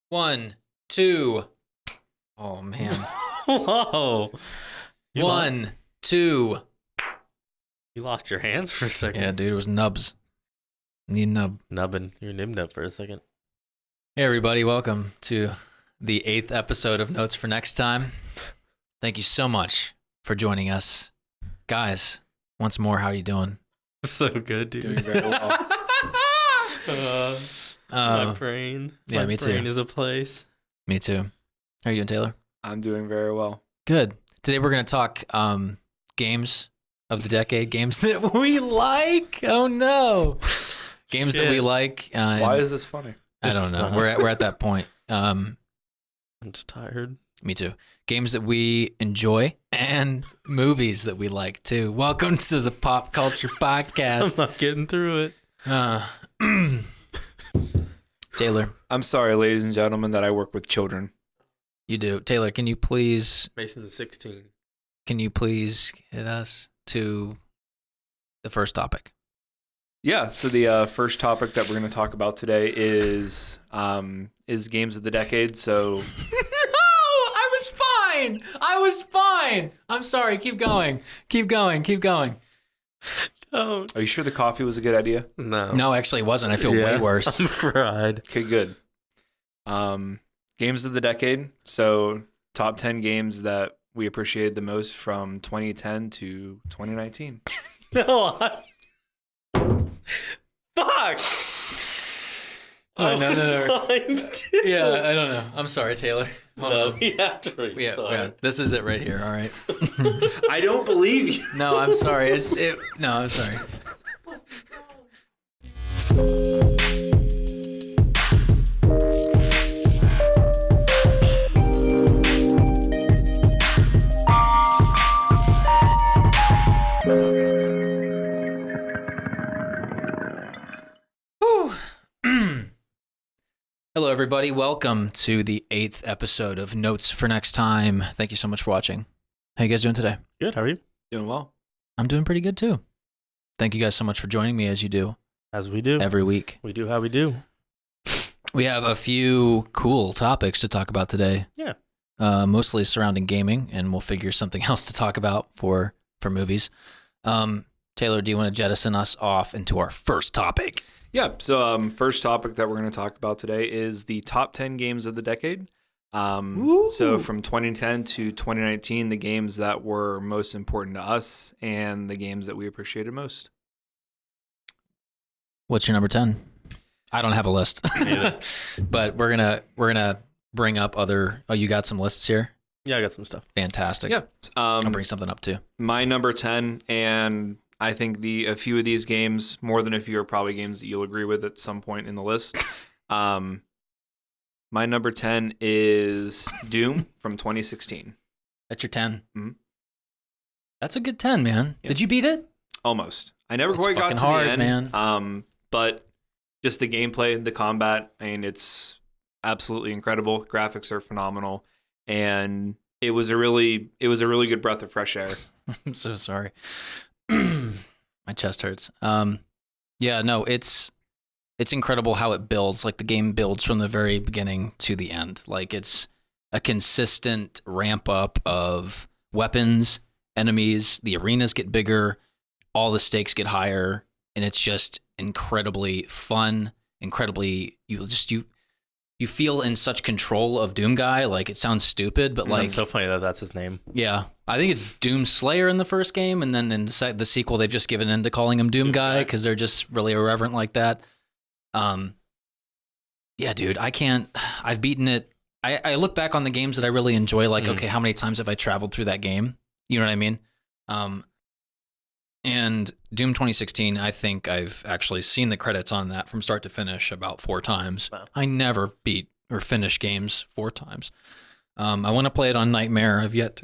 One, two. Oh, man. Whoa. One, two. You lost your hands for a second. Yeah, dude, it was nubs. Need nub. Nubbin. You nibbed up for a second. Hey, everybody. Welcome to the 8th episode of Notes for Next Time. Thank you so much for joining us. Guys, once more, how are you doing? So good, dude. Doing very well. My brain. Yeah, my me too. brain is a place. Me too. How are you doing, Taylor? I'm doing very well. Good. Today we're going to talk games of the decade, games that we like. Oh, no. Games that we like. Why is this funny? I don't know. We're at that point. I'm just tired. Me too. Games that we enjoy and movies that we like too. Welcome to the Pop Culture I'm Podcast. not getting through it. Taylor, I'm sorry, ladies and gentlemen, that I work with children. you do. Taylor, can you please Mason's 16. hit us to the first topic? Yeah, so the first topic that we're going to talk about today is games of the decade. So No, I was fine. I'm sorry. Keep going. Oh, are you sure the coffee was a good idea? no. No, actually, it wasn't. I feel way worse. I'm fried. Okay, good. Games of the decade. So top 10 games that we appreciated the most from 2010 to 2019. No, Fuck! No. Yeah, I don't know. I'm sorry, Taylor. Hold No, on. we have to restart. Yeah, this is it right here. All right. I don't believe you. No, I'm sorry. No, I'm sorry. Whew. Hello, everybody. Welcome to the 8th episode of Notes for Next Time. Thank you so much for watching. How you guys doing today? Good, how are you? Doing well. I'm doing pretty good, too. Thank you guys so much for joining me as you do As we do. every week. We do how we do. We have a few cool topics to talk about today. Yeah. Mostly surrounding gaming, and we'll figure something else to talk about for movies. Taylor, do you want to jettison us off into our first topic? Yeah, so first topic that we're going to talk about today is the top 10 games of the decade. So from 2010 to 2019, the games that were most important to us and the games that we appreciated most. What's your number 10? I don't have a list. Neither. But we're gonna bring up other. Oh, you got some lists here? Yeah, I got some stuff. Fantastic. Yeah, I'll bring something up too. my number 10, and I think a few of these games, more than a few, are probably games that you'll agree with at some point in the list. My number 10 is Doom from 2016. That's your 10. Mhm. That's a good 10, man. Yeah. Did you beat it? Almost. I never It's quite got fucking to hard, the end, man. but just the gameplay, the combat, I mean, it's absolutely incredible. Graphics are phenomenal, and it was a really good breath of fresh air. I'm so sorry. My chest hurts. Yeah, no, it's incredible how it builds. Like the game builds from the very beginning to the end. Like it's a consistent ramp up of weapons, enemies, the arenas get bigger, all the stakes get higher, and it's just incredibly fun, incredibly you feel in such control of Doom Guy. Like it sounds stupid, but like That's so funny that that's his name. yeah, I think it's Doom Slayer in the first game, and then in the sequel, they've just given in to calling him Doom Guy because they're just really irreverent like that. Yeah, dude, I've beaten it. I look back on the games that I really enjoy, like, okay, how many times have I traveled through that game? You know what I mean? And Doom 2016, I think I've actually seen the credits on that from start to finish about 4 times. Wow. I never beat or finish games 4 times. I want to play it on Nightmare. I've yet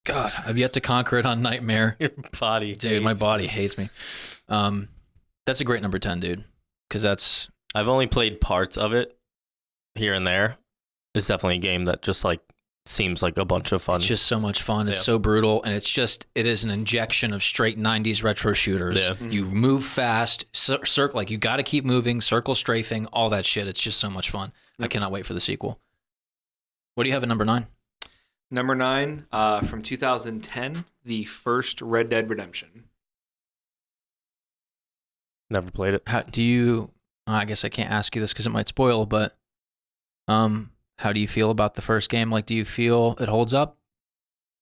to conquer it on Nightmare. Your body. Dude, my hates body hates me. That's a great number 10, dude. Because that's... I've only played parts of it here and there. It's definitely a game that just like seems like a bunch of fun. It's just so much fun. It's Yeah. so brutal, and it is an injection of straight 90s retro shooters. Yeah. You move fast, like you got to keep moving, circle strafing, all that shit. It's just so much fun. I cannot wait for the sequel. What do you have at number 9? Number 9, from 2010, the first Red Dead Redemption. Never played it. How do you? I guess I can't ask you this because it might spoil. But how do you feel about the first game? Like, do you feel it holds up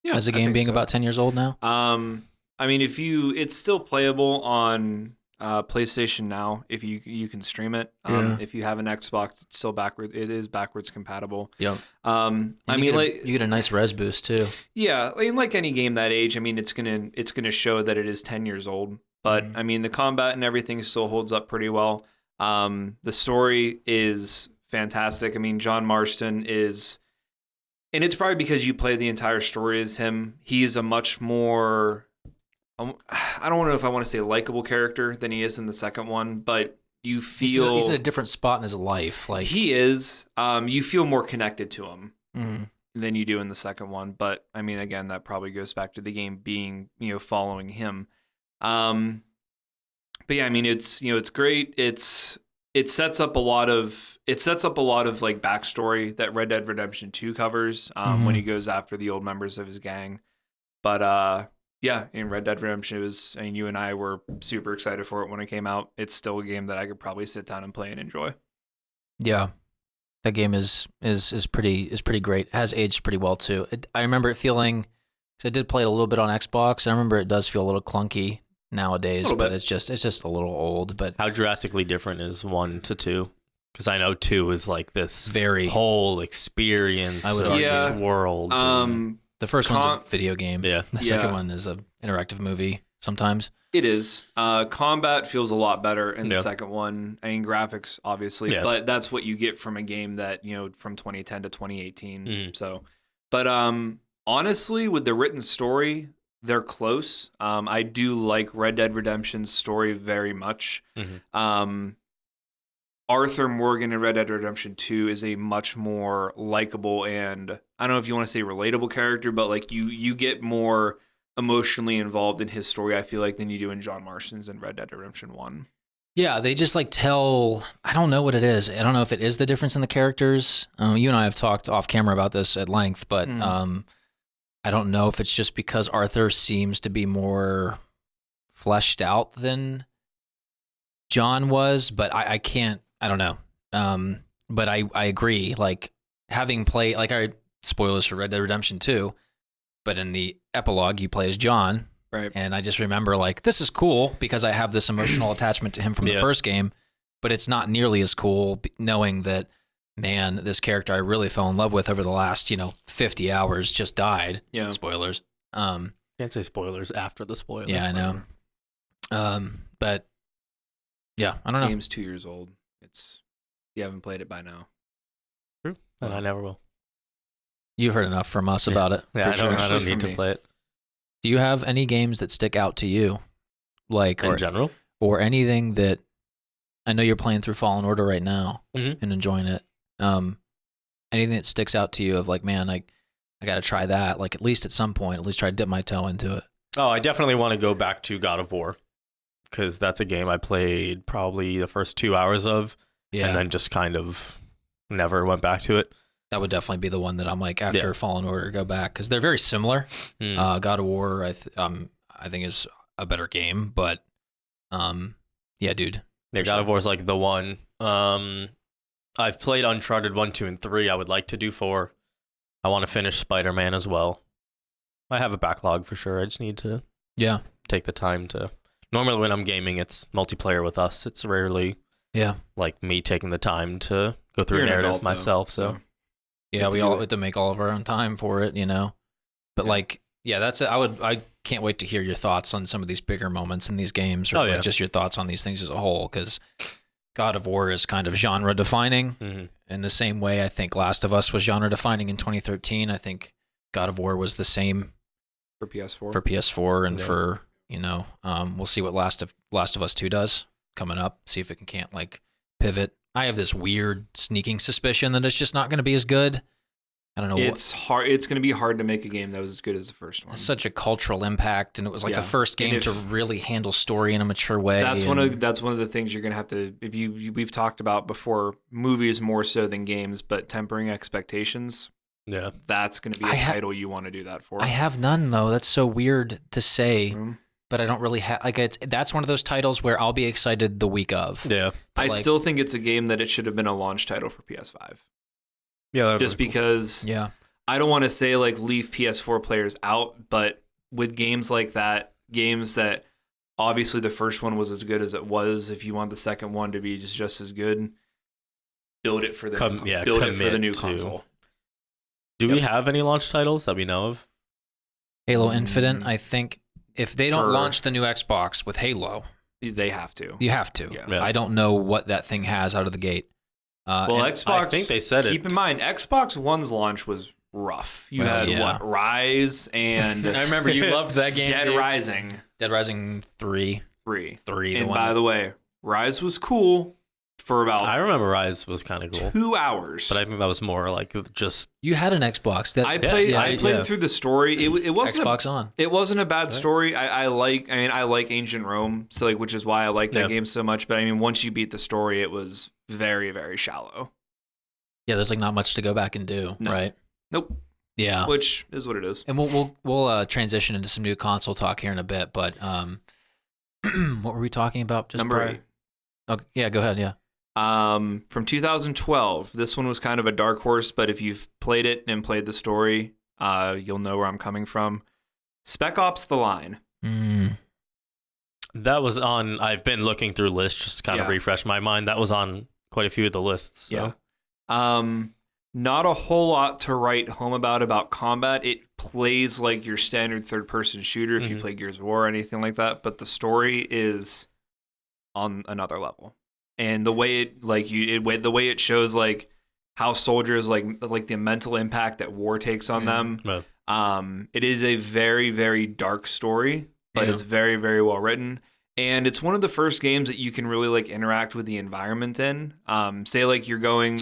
as a game being about 10 years old now? I mean, it's still playable on PlayStation Now if you can stream it. If you have an Xbox, it's still backward. It is backwards compatible. Yep. I mean, like you get a nice res boost too. Yeah, I mean, like any game that age, I mean, it's gonna show that it is 10 years old. But I mean, the combat and everything still holds up pretty well. The story is fantastic. I mean, John Marston is, and it's probably because you play the entire story as him. He is a much more, I don't know if I want to say likable character than he is in the second one, but you feel he's in a different spot in his life. Like he is. You feel more connected to him than you do in the second one. But I mean, again, that probably goes back to the game being, following him. But yeah, I mean, it's great. It sets up a lot of like backstory that Red Dead Redemption 2 covers when he goes after the old members of his gang. But yeah, in Red Dead Redemption, you and I were super excited for it when it came out. It's still a game that I could probably sit down and play and enjoy. Yeah, that game is pretty great. It has aged pretty well too. I remember it feeling, because I did play it a little bit on Xbox. I remember it does feel a little clunky nowadays, but it's just a little old. But how drastically different is 1 to 2? Because I know 2 is like this very whole experience. I would argue just world. The first one's a video game. Yeah. The second one is an interactive movie. Sometimes it is. Combat feels a lot better in the second one. I mean, graphics obviously, but that's what you get from a game that from 2010 to 2018. So, but honestly, with the written story, they're close. I do like Red Dead Redemption's story very much. Arthur Morgan in Red Dead Redemption 2 is a much more likable and, I don't know if you want to say relatable character, but like you get more emotionally involved in his story, I feel like, than you do in John Marston's in Red Dead Redemption 1. Yeah, they just like tell, I don't know what it is. I don't know if it is the difference in the characters. You and I have talked off camera about this at length, but I don't know if it's just because Arthur seems to be more fleshed out than John was, but I don't know. But I agree, like having played, like spoilers for Red Dead Redemption 2, but in the epilogue you play as John. Right. And I just remember like, this is cool because I have this emotional attachment to him from the first game, but it's not nearly as cool knowing that, man, this character I really fell in love with over the last, 50 hours just died. Yeah. Spoilers. Can't say spoilers after the spoiler. Yeah, I know. But yeah, I don't know. The game's 2 years old. You haven't played it by now. True. And I never will. You've heard enough from us about it. Yeah, I don't need to play it. Do you have any games that stick out to you? Like in general? Or anything that, I know you're playing through Fallen Order right now and enjoying it. Anything that sticks out to you of like, man, I got to try that, like at least at some point, at least try to dip my toe into it. Oh, I definitely want to go back to God of War, because that's a game I played probably the first 2 hours of, and then just kind of never went back to it. That would definitely be the one that I'm like, after Fallen Order, go back, because they're very similar. God of War, I think is a better game, but yeah, dude. Yeah, God of War is like the one. I've played Uncharted 1, 2, and 3. I would like to do 4. I want to finish Spider-Man as well. I have a backlog for sure. I just need to take the time to. Normally when I'm gaming, it's multiplayer with us. It's rarely like me taking the time to go through a narrative myself. So yeah, we all have to make all of our own time for it, But like, that's it. I can't wait to hear your thoughts on some of these bigger moments in these games, or just your thoughts on these things as a whole, because God of War is kind of genre defining in the same way I think Last of Us was genre defining in 2013. I think God of War was the same for PS4. For PS4 and for, we'll see what Last of Us 2 does coming up. See if it can't like pivot. I have this weird sneaking suspicion that it's just not going to be as good. I don't know. It's hard. It's going to be hard to make a game that was as good as the first one. It's such a cultural impact, and it was like the first game to really handle story in a mature way. That's one of the things you're going to have to. We've talked about before, movies more so than games, but tempering expectations. Yeah. that's going to be a title you want to do that for. I have none though. That's so weird to say, Mm. but I don't really have like that's one of those titles where I'll be excited the week of. Yeah. I like- still think it's a game that it should have been a launch title for PS5. Yeah. Just because Yeah. I don't want to say like leave PS4 players out, but with games like that, games that obviously the first one was as good as it was, if you want the second one to be just as good, build it for the build it for the new console. Do we have any launch titles that we know of? Halo Infinite, I think if they don't For- launch the new Xbox with Halo, They have to. you have to. Yeah. I don't know what that thing has out of the gate. Well, and Xbox. I think they said Keep in mind, Xbox One's launch was rough. You Well, had yeah. what, Rise and I remember you loved that game. Dead dude. Rising Dead Rising 3. 3. 3. And the one by that- the way, Rise was cool for about I remember Rise was kind of cool, 2 hours. but I think that was more like just you had an Xbox. That I played. yeah, I played yeah. through the story. It wasn't. Xbox on. It wasn't a bad story. I like Ancient Rome, so like, which is why I like that Yeah. game so much. But I mean, once you beat the story, it was very, very shallow. Yeah, there's like not much to go back and do, No. right? Nope. Yeah. Which is what it is. And we'll transition into some new console talk here in a bit, but what were we talking about just Number prior? 8. Okay, yeah, go ahead, yeah. From 2012. This one was kind of a dark horse, but if you've played it and played the story, you'll know where I'm coming from. Spec Ops: The Line. that was on. I've been looking through lists just to kind of Yeah. refresh my mind. That was on quite a few of the lists. So. Yeah. Not a whole lot to write home about combat. It plays like your standard third-person shooter if you Mhm. play Gears of War or anything like that, but the story is on another level. And the way the way it shows like how soldiers like the mental impact that war takes on them. Yeah. It is a very, very dark story, but Yeah. it's very, very well written. And it's one of the first games that you can really like interact with the environment in. Say like you're going,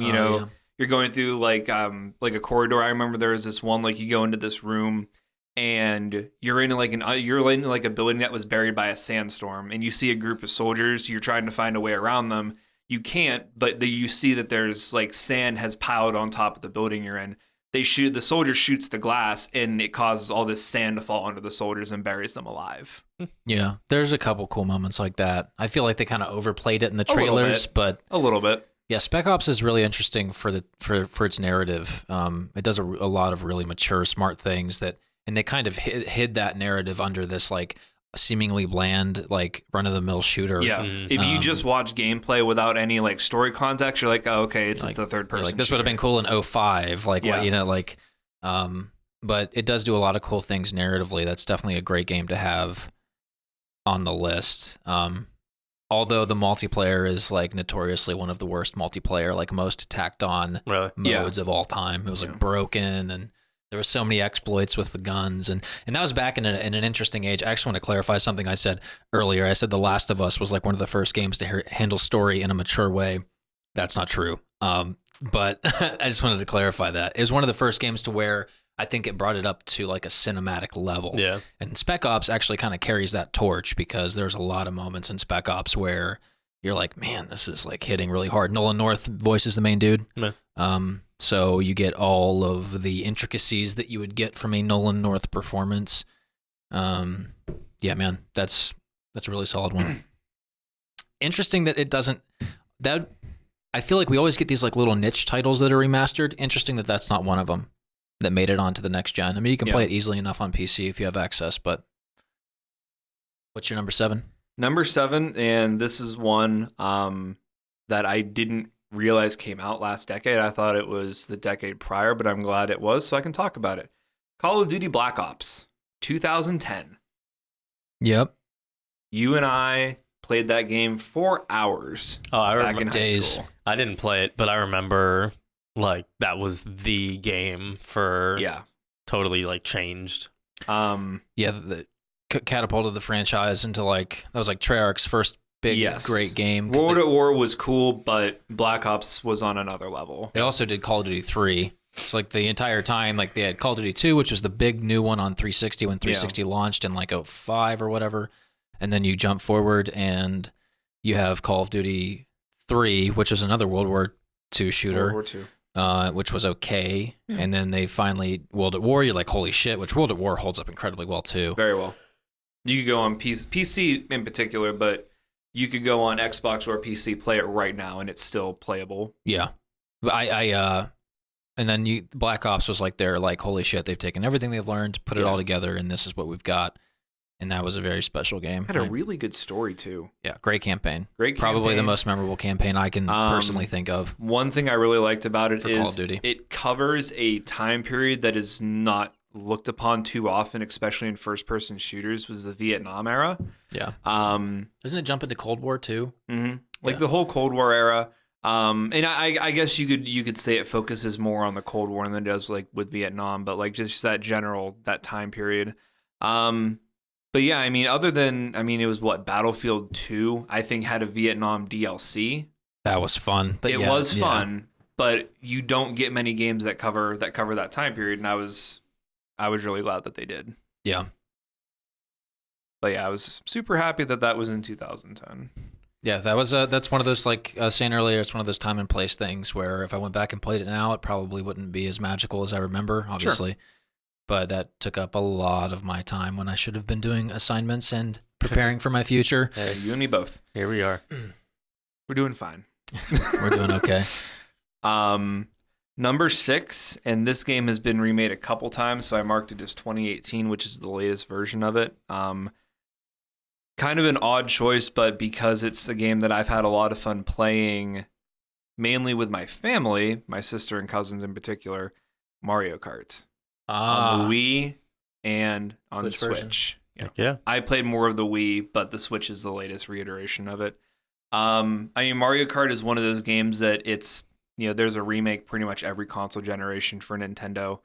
you're going through like a corridor. I remember there was this one, like you go into this room and you're in like a building that was buried by a sandstorm, and you see a group of soldiers. You're trying to find a way around them. You can't, but you see that there's like sand has piled on top of the building you're in. The soldier shoots the glass, and it causes all this sand to fall onto the soldiers and buries them alive. Yeah, there's a couple cool moments like that. I feel like they kind of overplayed it in the A little trailers, bit. but A little bit. yeah, Spec Ops is really interesting for its narrative. It does a lot of really mature, smart things and they kind of hid that narrative under this like seemingly bland, like run of the mill shooter. Yeah. Mhm. If you just watch gameplay without any like story context, you're like, oh, okay, it's just a third person. Like this would have been cool in 05, like Yeah. what, but it does do a lot of cool things narratively. That's definitely a great game to have on the list. Although the multiplayer is like notoriously one of the worst multiplayer, like most tacked on Really? modes of all time. It was like broken, and there were so many exploits with the guns, and that was back in an interesting age. I actually want to clarify something I said earlier. I said The Last of Us was like one of the first games to handle story in a mature way. That's not true. But I just wanted to clarify that. It was one of the first games to where I think it brought it up to like a cinematic level. Yeah. And Spec Ops actually kind of carries that torch, because there's a lot of moments in Spec Ops where you're like, man, this is like hitting really hard. Nolan North voices the main dude. Yeah. So you get all of the intricacies that you would get from a Nolan North performance. Yeah, man, that's a really solid one. Interesting that it doesn't. That I feel like we always get these like little niche titles that are remastered. Interesting that that's not one of them that made it onto the next gen. I mean, you can play it easily enough on PC if you have access, but what's your number 7? Number 7, and this is one that I didn't realize came out last decade. I thought it was the decade prior, but I'm glad it was, so I can talk about it. Call of Duty Black Ops, 2010. Yep. You and I played that game for hours Oh, I back remember in high days. school. I didn't play it, but I remember like that was the game for Yeah. totally like changed. Yeah, the catapulted the franchise into like, that was like Treyarch's first big, great game. 'Cause World at War was cool, but Black Ops was on another level. They also did Call of Duty 3. So like the entire time, like they had Call of Duty 2, which was the big new one on 360 when 360 launched in like 05 or whatever. And then you jump forward and you have Call of Duty 3, which is another World War II shooter. World War II. which was okay. And then they finally World at War. You're like, holy shit, which World at War holds up incredibly well too. Very well. You could go on PC in particular, but you could go on Xbox or PC, play it right now, and it's still playable. Yeah. But and then Black Ops was like, they're like, holy shit, they've taken everything they've learned, put it all together, and this is what we've got. And that was a very special game. Had a really good story too. Yeah, great campaign. Great Probably campaign. the most memorable campaign I can personally think of. One thing I really liked about it For Call is of Duty. it covers a time period that is not looked upon too often, especially in first-person shooters, was the Vietnam era. Yeah. Um, Doesn't it jump into Cold War too? Like the whole Cold War era. And I guess you could say it focuses more on the Cold War than it does like with Vietnam, but like just that time period. But yeah, I mean, it was Battlefield 2, I think, had a Vietnam DLC. That was fun. But It was fun, but you don't get many games that cover that time period, and I was really glad that they did. Yeah. But yeah, I was super happy that was in 2010. Yeah, that's one of those, like I was saying earlier, it's one of those time and place things where if I went back and played it now, it probably wouldn't be as magical as I remember, obviously. Sure. But that took up a lot of my time when I should have been doing assignments and preparing for my future. Hey, you and me both. Here we are. We're doing fine. We're doing okay. Number 6, and this game has been remade a couple times, so I marked it as 2018, which is the latest version of it. Kind of an odd choice, but because it's a game that I've had a lot of fun playing, mainly with my family, my sister and cousins in particular, Mario Kart. On the Wii and on the Switch. Yeah. I played more of the Wii, but the Switch is the latest reiteration of it. I mean, Mario Kart is one of those games that there's a remake pretty much every console generation for Nintendo.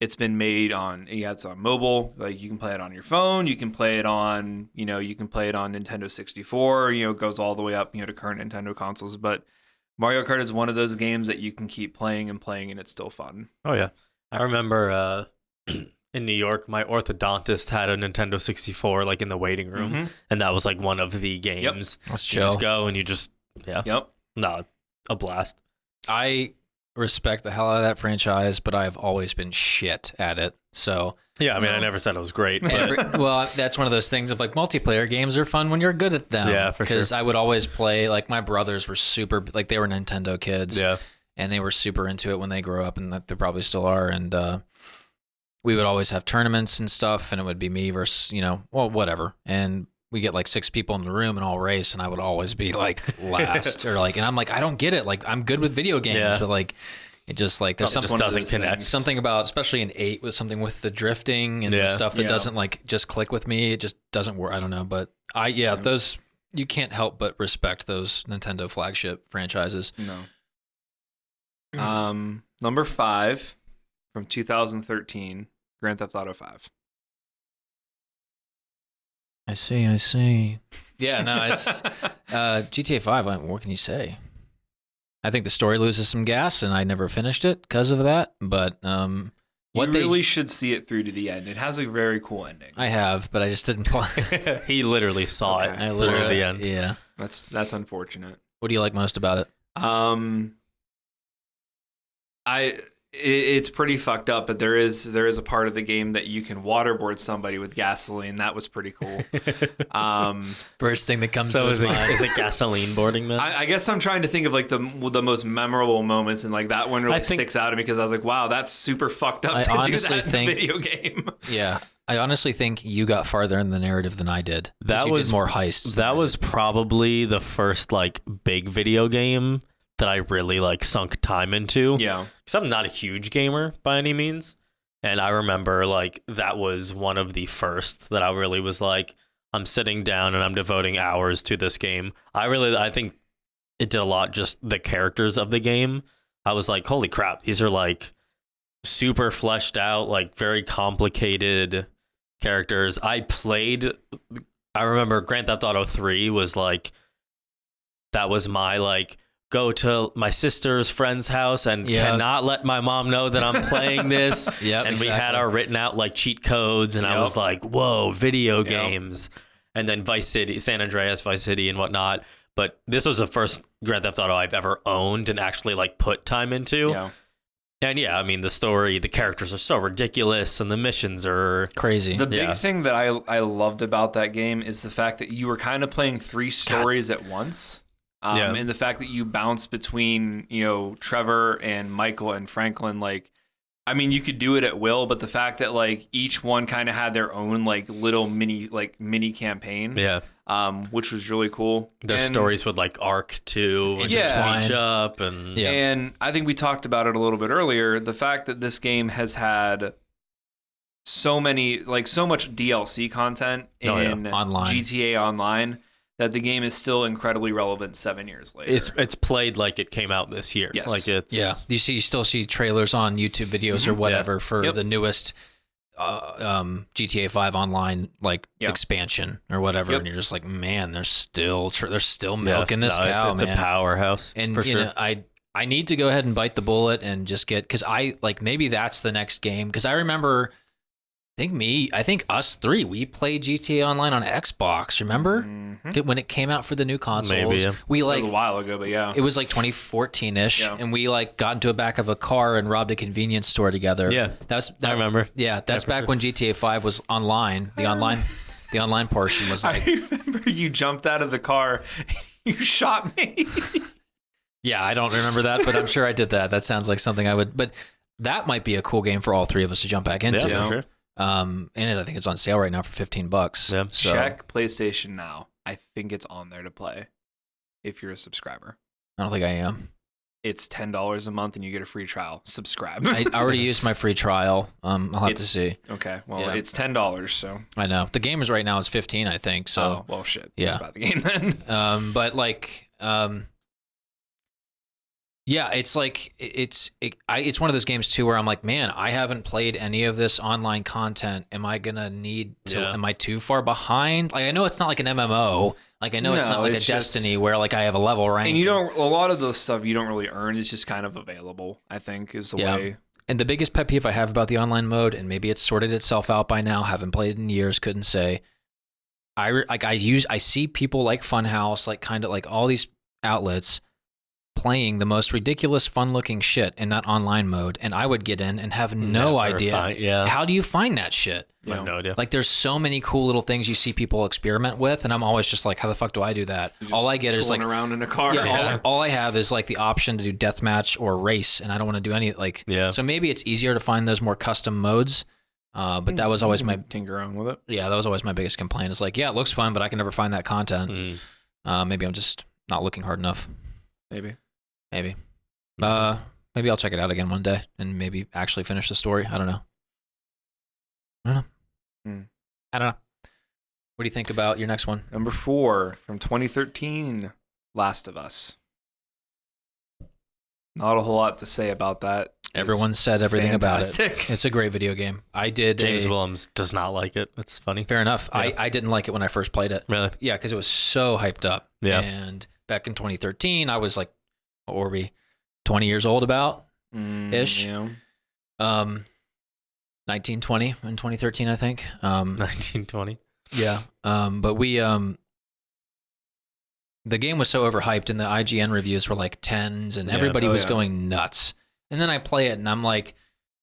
It's been made it's on mobile. Like you can play it on your phone. You can play it on, Nintendo 64. It goes all the way up, to current Nintendo consoles. But Mario Kart is one of those games that you can keep playing, and it's still fun. Oh yeah. I remember in New York, my orthodontist had a Nintendo 64 like in the waiting room, and that was like one of the games. Yep. Let's you chill. just go and you just Yep. No, a blast. I respect the hell out of that franchise, but I've always been shit at it. So yeah, I mean, I never said it was great. But well, that's one of those things of like multiplayer games are fun when you're good at them. Yeah, for sure. Because I would always play, like my brothers were super, like they were Nintendo kids. Yeah. And they were super into it when they grew up, and that they probably still are. And we would always have tournaments and stuff, and it would be me versus, whatever. And we get like 6 people in the room and all race, and I would always be like last or like, and I'm like, I don't get it. Like I'm good with video games, but like it just like there's something just doesn't connect. Something about, especially in 8, with something with the drifting and stuff that doesn't like just click with me. It just doesn't work. I don't know, but those you can't help but respect those Nintendo flagship franchises. No. Number 5 from 2013, Grand Theft Auto 5. I see. Yeah, no, it's GTA 5. What can you say? I think the story loses some gas, and I never finished it because of that. But you really should see it through to the end. It has a very cool ending. I have, but I just didn't play. He literally saw it. I literally through the end. Yeah, that's unfortunate. What do you like most about it? It's pretty fucked up, but there is a part of the game that you can waterboard somebody with gasoline. That was pretty cool. First thing that comes so to his mind. is it gasoline boarding then? I guess I'm trying to think of like the most memorable moments, and like that one really sticks out to me because I was like, wow, that's super fucked up to do that in a video game. Yeah. I honestly think you got farther in the narrative than I did. That was did more heists. That was probably the first like big video game that I really like sunk time into. Yeah. Because I'm not a huge gamer by any means. And I remember like that was one of the first that I really was like, I'm sitting down and I'm devoting hours to this game. I think it did a lot, just the characters of the game. I was like, holy crap, these are like super fleshed out, like very complicated characters. I remember Grand Theft Auto 3 was like, that was my like, go to my sister's friend's house and cannot let my mom know that I'm playing this. We had our written out like cheat codes, and I was like, whoa, video games. And then Vice City, San Andreas, Vice City and whatnot. but this was the first Grand Theft Auto I've ever owned and actually like put time into. Yeah. And yeah, I mean, the story, the characters are so ridiculous and the missions are Crazy. The big Yeah. thing that I loved about that game is the fact that you were kind of playing 3 stories at once. Yeah. And the fact that you bounce between, Trevor and Michael and Franklin, like, I mean, you could do it at will, but the fact that like each one kind of had their own like little mini campaign, yeah. which was really cool. Their And- stories would like arc too and Yeah. each up and Yeah. And I think we talked about it a little bit earlier. The fact that this game has had so much DLC content Oh, yeah. in Online. GTA Online that the game is still incredibly relevant 7 years later. it's played like it came out this year. Yes. Like it's Yeah, you still see trailers on YouTube videos or whatever for Yep. the newest GTA 5 online Yeah. expansion or whatever, Yep. and you're just like, man, there's still milking this no, cow, it's man. a powerhouse And for you sure. know, I need to go ahead and bite the bullet and just get, because I like maybe that's the next game, because I remember. I think us 3, we played GTA Online on Xbox. Remember when it came out for the new consoles? Maybe, yeah. We That was like a while ago, but yeah. it was like 2014ish, Yeah. and we like got into the back of a car and robbed a convenience store together. Yeah. I remember. Yeah, that's for back sure. when GTA 5 was online. The online portion was I like, remember you jumped out of the car and you shot me. yeah, I don't remember that, but I'm sure I did that. That sounds like something I would. But that might be a cool game for all 3 of us to jump back into. Yeah, for sure. And I think it's on sale right now for $15. Yeah. So, Check PlayStation Now. I think it's on there to play if you're a subscriber. I don't think I am. It's $10 a month and you get a free trial. Subscribe. I already used my free trial. I'll have to It's- see. Okay, well, Yeah. it's $10, so. I know the gamers right now is 15, I think. So. Oh, well, shit. Yeah. It's about the game then. But like, yeah, it's like it's one of those games too where I'm like, man, I haven't played any of this online content. Am I gonna need to? Yeah. Am I too far behind? Like, I know it's not like an MMO. Like, I know it's No, not like a it's just- Destiny where like I have a level rank. And a lot of the stuff you don't really earn. It's just kind of available, I think, is the Yeah. way. And the biggest pet peeve I have about the online mode, and maybe it's sorted itself out by now. Haven't played in years, couldn't say. I see people like Funhouse, like kind of like all these outlets playing the most ridiculous, fun-looking shit in that online mode, and I would get in and have no Never idea. yeah. How do you find that shit? I have no idea. Like, there's so many cool little things you see people experiment with, and I'm always just like, how the fuck do I do that? You're All just I get is tooling like, around in a car. yeah, all I have is like the option to do deathmatch or race, and I don't want to do any like. Yeah. So maybe it's easier to find those more custom modes. But that was always my tinker around with it. that was always my biggest complaint. It's like, yeah, it looks fun, but I can never find that content. Mm. Maybe I'm just not looking hard enough. Maybe. Maybe. Maybe I'll check it out again one day and maybe actually finish the story. I don't know. I don't know. What do you think about your next one? Number 4 from 2013, Last of Us. Not a whole lot to say about that. Everyone It's said everything about it. fantastic. It's a great video game. I did. James Willems does not like it. That's funny. Fair enough. Yeah. I didn't like it when I first played it. Really? Yeah, because it was so hyped up. Yeah. And back in 2013, I was like, what were we, 20 years old about? Ish. Yeah. 1920 in 2013, I think. 1920. Yeah. But we the game was so overhyped and the IGN reviews were like 10s and Yeah. everybody Oh, was yeah. going nuts. And then I play it and I'm like,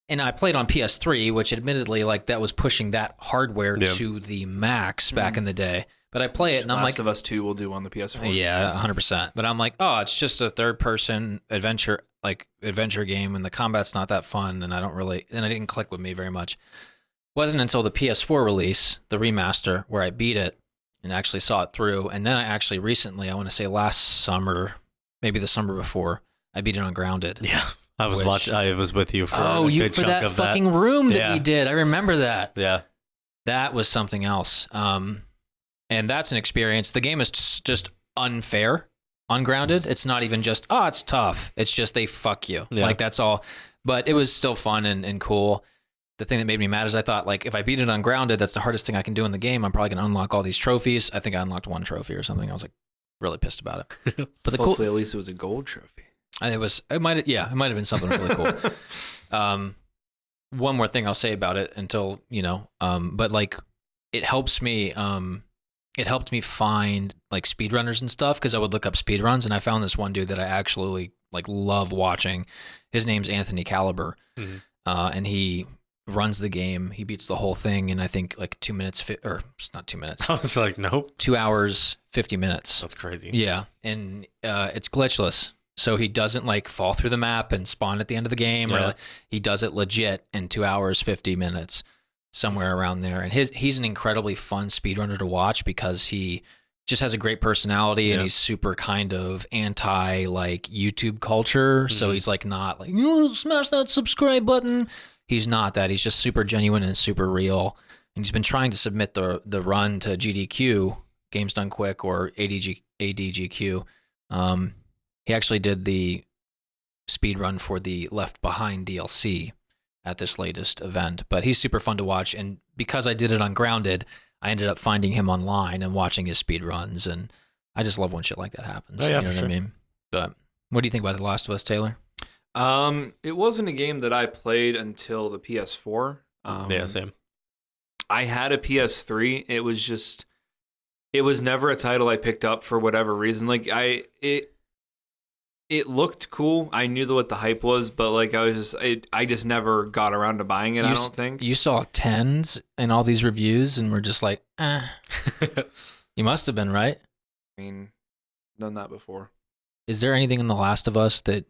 and I played on PS3, which admittedly like that was pushing that hardware Yeah. to the max back in the day. But I play it and I'm Last like, of Us 2 will do on the PS4. yeah, 100%. But I'm like, oh, it's just a third person adventure game and the combat's not that fun and it didn't click with me very much. Wasn't until the PS4 release, the remaster, where I beat it and actually saw it through. And then I actually recently, I want to say last summer, maybe the summer before, I beat it on Grounded. Yeah. I was Which- I was with you for Oh, a you good for chunk that of fucking room that Yeah. we did. I remember that. Yeah. That was something else. And that's an experience. The game is just unfair on Grounded. It's not even just, oh, it's tough. It's just they fuck you. Yeah. Like, that's all. But it was still fun and cool. The thing that made me mad is I thought, like, if I beat it on Grounded, that's the hardest thing I can do in the game. I'm probably going to unlock all these trophies. I think I unlocked one trophy or something. I was, like, really pissed about it. But the cool... Hopefully, at least it was a gold trophy. It might have been something really cool. One more thing I'll say about it until, but like it helps me. it helped me find like speedrunners and stuff because I would look up speedruns, and I found this one dude that I actually like love watching. His name's Anthony Caliber, and he runs the game. He beats the whole thing in I think like 2 minutes, or it's not 2 minutes. I was like, nope. 2 hours, 50 minutes. That's crazy. Yeah, and it's glitchless. So he doesn't like fall through the map and spawn at the end of the game. Or like, he does it legit in 2 hours, 50 minutes, somewhere around there. And he's an incredibly fun speedrunner to watch because he just has a great personality and he's super kind of anti like YouTube culture. So he's like not like, smash that subscribe button. He's not that. He's just super genuine and super real. And he's been trying to submit the run to GDQ, Games Done Quick, or ADGQ. He actually did the speed run for the Left Behind DLC at this latest event. But he's super fun to watch. And because I did it on Grounded, I ended up finding him online and watching his speed runs. And I just love when shit like that happens. Oh, yeah, you know what I mean? But what do you think about The Last of Us, Taylor? It wasn't a game that I played until the PS4. Yeah, same. I had a PS3. It was never a title I picked up for whatever reason. Like it looked cool. I knew what the hype was, but like I just never got around to buying it. I don't think you saw 10s in all these reviews and were just like, eh. You must have been, right? I mean, done that before. Is there anything in The Last of Us that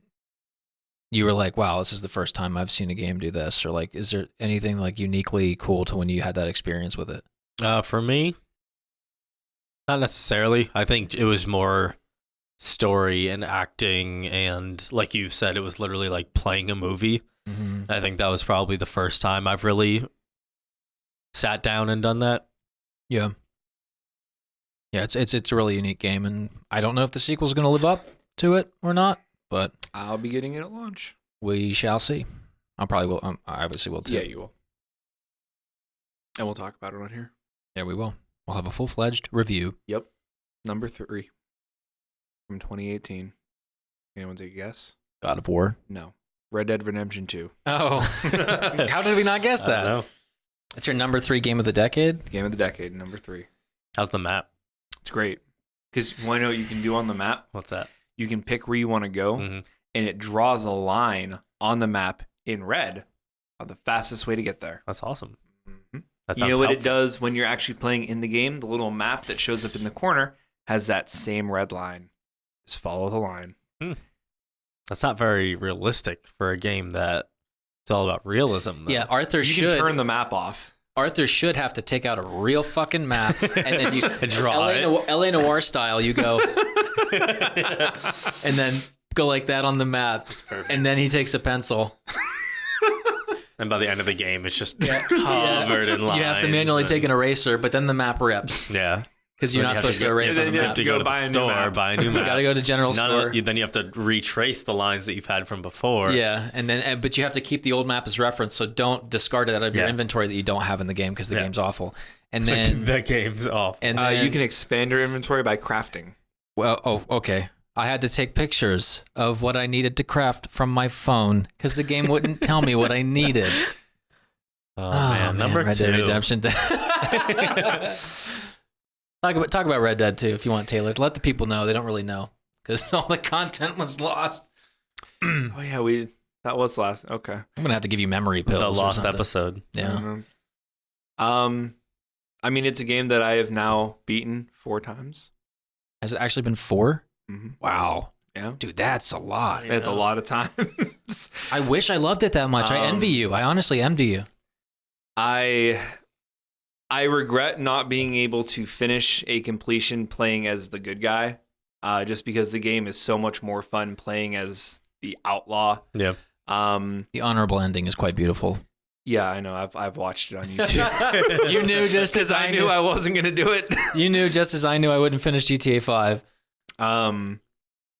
you were like, wow, this is the first time I've seen a game do this? Or like, is there anything like uniquely cool to when you had that experience with it? For me, not necessarily. I think it was more story and acting, and like you've said, it was literally like playing a movie. I think that was probably the first time I've really sat down and done that. Yeah, it's a really unique game, and I don't know if the sequel's going to live up to it or not, but I'll be getting it at launch. We shall see. I probably will. I obviously will too. Yeah, you will. And we'll talk about it on here. Yeah, we will. We'll have a full-fledged review. Yep. Number 3 from 2018. Anyone take a guess? God of War. No. Red Dead Redemption 2. Oh. How did we not guess that? I don't know. That's your number 3 game of the decade? Game of the decade, number 3. How's the map? It's great. Because you want to know what you can do on the map? What's that? You can pick where you want to go, and it draws a line on the map in red on the fastest way to get there. That's awesome. That you know what it does when you're actually playing in the game? The little map that shows up in the corner has that same red line. Just follow the line. That's not very realistic for a game that it's all about realism, though. Yeah, Arthur You should can turn the map off. Arthur should have to take out a real fucking map and then you draw LA Noire style. You go and then go like that on the map, and then he takes a pencil. And by the end of the game, it's just covered in lines. You have to manually take an eraser, but then the map rips. Yeah. Because you're not supposed to erase on the You map. have to go to the store, buy a new map. You got to go to general store. Then you have to retrace the lines that you've had from before. Yeah, but you have to keep the old map as reference, so don't discard it out of your inventory that you don't have in the game because the game's awful. And then the game's awful. And then, you can expand your inventory by crafting. Well, okay. I had to take pictures of what I needed to craft from my phone because the game wouldn't tell me what I needed. Oh man, number Red 2. Dead Redemption. Talk about Red Dead 2 if you want, Taylor. Let the people know. They don't really know because all the content was lost. Oh yeah, that was last. Okay, I'm gonna have to give you memory pills. The lost or something. episode. Yeah. I mean, it's a game that I have now beaten 4 times. Has it actually been 4? Mm-hmm. Wow. Yeah, dude, that's a lot. That's a lot of times. I wish I loved it that much. I envy you. I honestly envy you. I regret not being able to finish a completion playing as the good guy, just because the game is so much more fun playing as the outlaw. Yeah. The honorable ending is quite beautiful. Yeah, I know. I've watched it on YouTube. You knew just as I knew I wasn't gonna do it. You knew just as I knew I wouldn't finish GTA 5.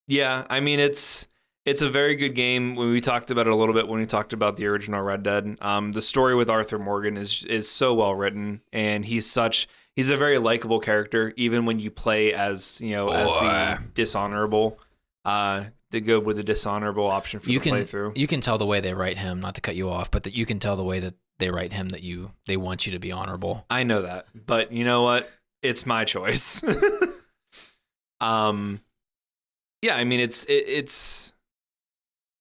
Yeah, I mean it's a very good game. When we talked about it a little bit when we talked about the original Red Dead, the story with Arthur Morgan is so well written, and he's a very likable character, even when you play as as the dishonorable. They go with the dishonorable option for the playthrough. You can tell the way they write him, not to cut you off, but that you can tell the way that they write him that they want you to be honorable. I know that, but you know what? it's my choice. Yeah, I mean it's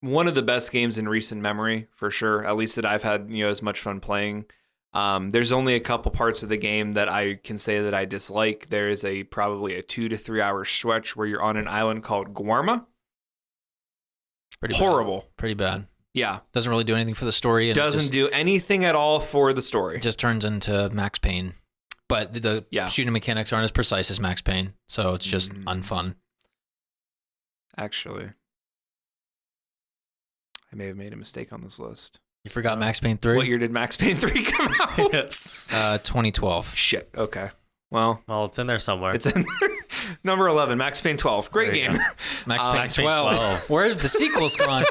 one of the best games in recent memory for sure. At least that I've had as much fun playing. There's only a couple parts of the game that I can say that I dislike. There is probably a 2 to 3 hour stretch where you're on an island called Guarma. Pretty horrible. Bad. Pretty bad. Yeah. Doesn't really do anything for the story. And doesn't do anything at all for the story. It just turns into Max Payne. But the shooting mechanics aren't as precise as Max Payne, so it's just unfun. Actually, I may have made a mistake on this list. You forgot Max Payne 3? What year did Max Payne 3 come out? 2012. Shit. Okay. Well, it's in there somewhere. It's in there. Number 11, Max Payne 12. Great game. Max Payne 12. Where's the sequels gone?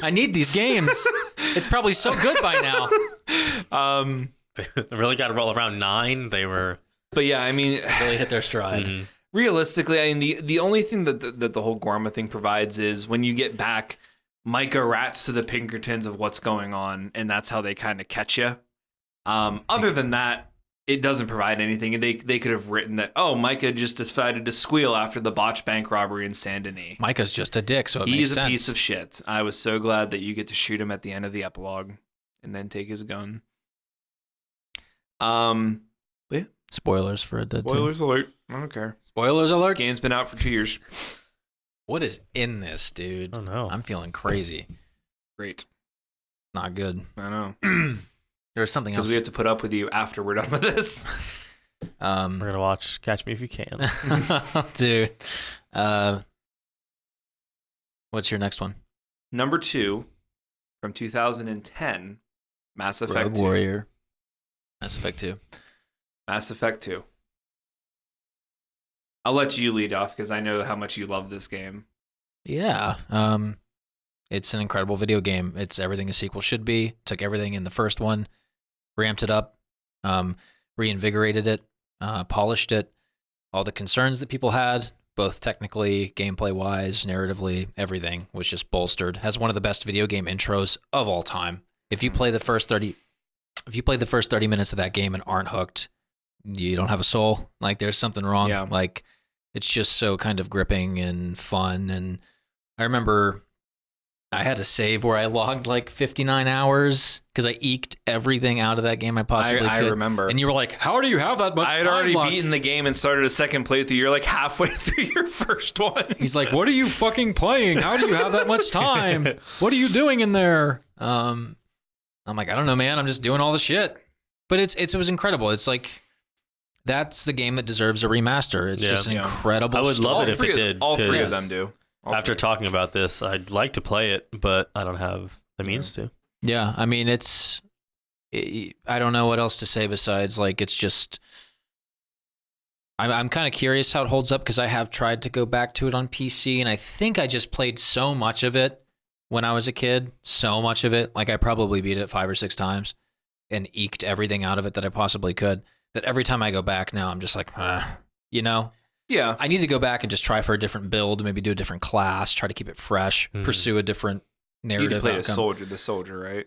I need these games. It's probably so good by now. They really got to roll around 9. They were... But yeah, I mean... really hit their stride. Mm-hmm. Realistically, I mean, the only thing that the whole Guarma thing provides is when you get back, Micah rats to the Pinkertons of what's going on, and that's how they kind of catch you. Other than that, it doesn't provide anything. They could have written that, Micah just decided to squeal after the botched bank robbery in Saint Denis. Micah's just a dick, so He's makes sense. He's a piece of shit. I was so glad that you get to shoot him at the end of the epilogue and then take his gun. Yeah. Spoilers for Red Dead 2. Spoilers alert. I don't care. Spoilers alert. Game's been out for 2 years. What is in this, dude? I don't know. I'm feeling crazy. Great. Not good. I know. There's something else. Because we have to put up with you after we're done with this. We're going to watch Catch Me If You Can. Dude. What's your next one? Number 2 from 2010, Mass Effect Rogue 2. Warrior. Mass Effect 2. Mass Effect 2. I'll let you lead off because I know how much you love this game. Yeah. It's an incredible video game. It's everything a sequel should be. Took everything in the first one, ramped it up, reinvigorated it, polished it. All the concerns that people had, both technically, gameplay-wise, narratively, everything was just bolstered. Has one of the best video game intros of all time. If you play the first 30 minutes of that game and aren't hooked, you don't have a soul. Like, there's something wrong. Yeah. Like, it's just so kind of gripping and fun. And I remember I had a save where I logged like 59 hours because I eked everything out of that game I possibly could. I remember. And you were like, how do you have that much I had time already logged? beaten the game and started a second playthrough. You're like halfway through your first one. He's like, what are you fucking playing? How do you have that much time? What are you doing in there? I'm like, I don't know, man. I'm just doing all the shit. But it was incredible. It's like, that's the game that deserves a remaster. It's just an incredible I would story. love it if it did. All 3 of them do. After talking about this, I'd like to play it, but I don't have the means to. Yeah, I mean, I don't know what else to say besides, like, it's just, I'm kind of curious how it holds up because I have tried to go back to it on PC, and I think I just played so much of it when I was a kid, so much of it, like I probably beat it 5 or 6 times and eked everything out of it that I possibly could, that every time I go back now, I'm just like, you know? Yeah. I need to go back and just try for a different build, maybe do a different class, try to keep it fresh, pursue a different narrative You played outcome. the soldier, right?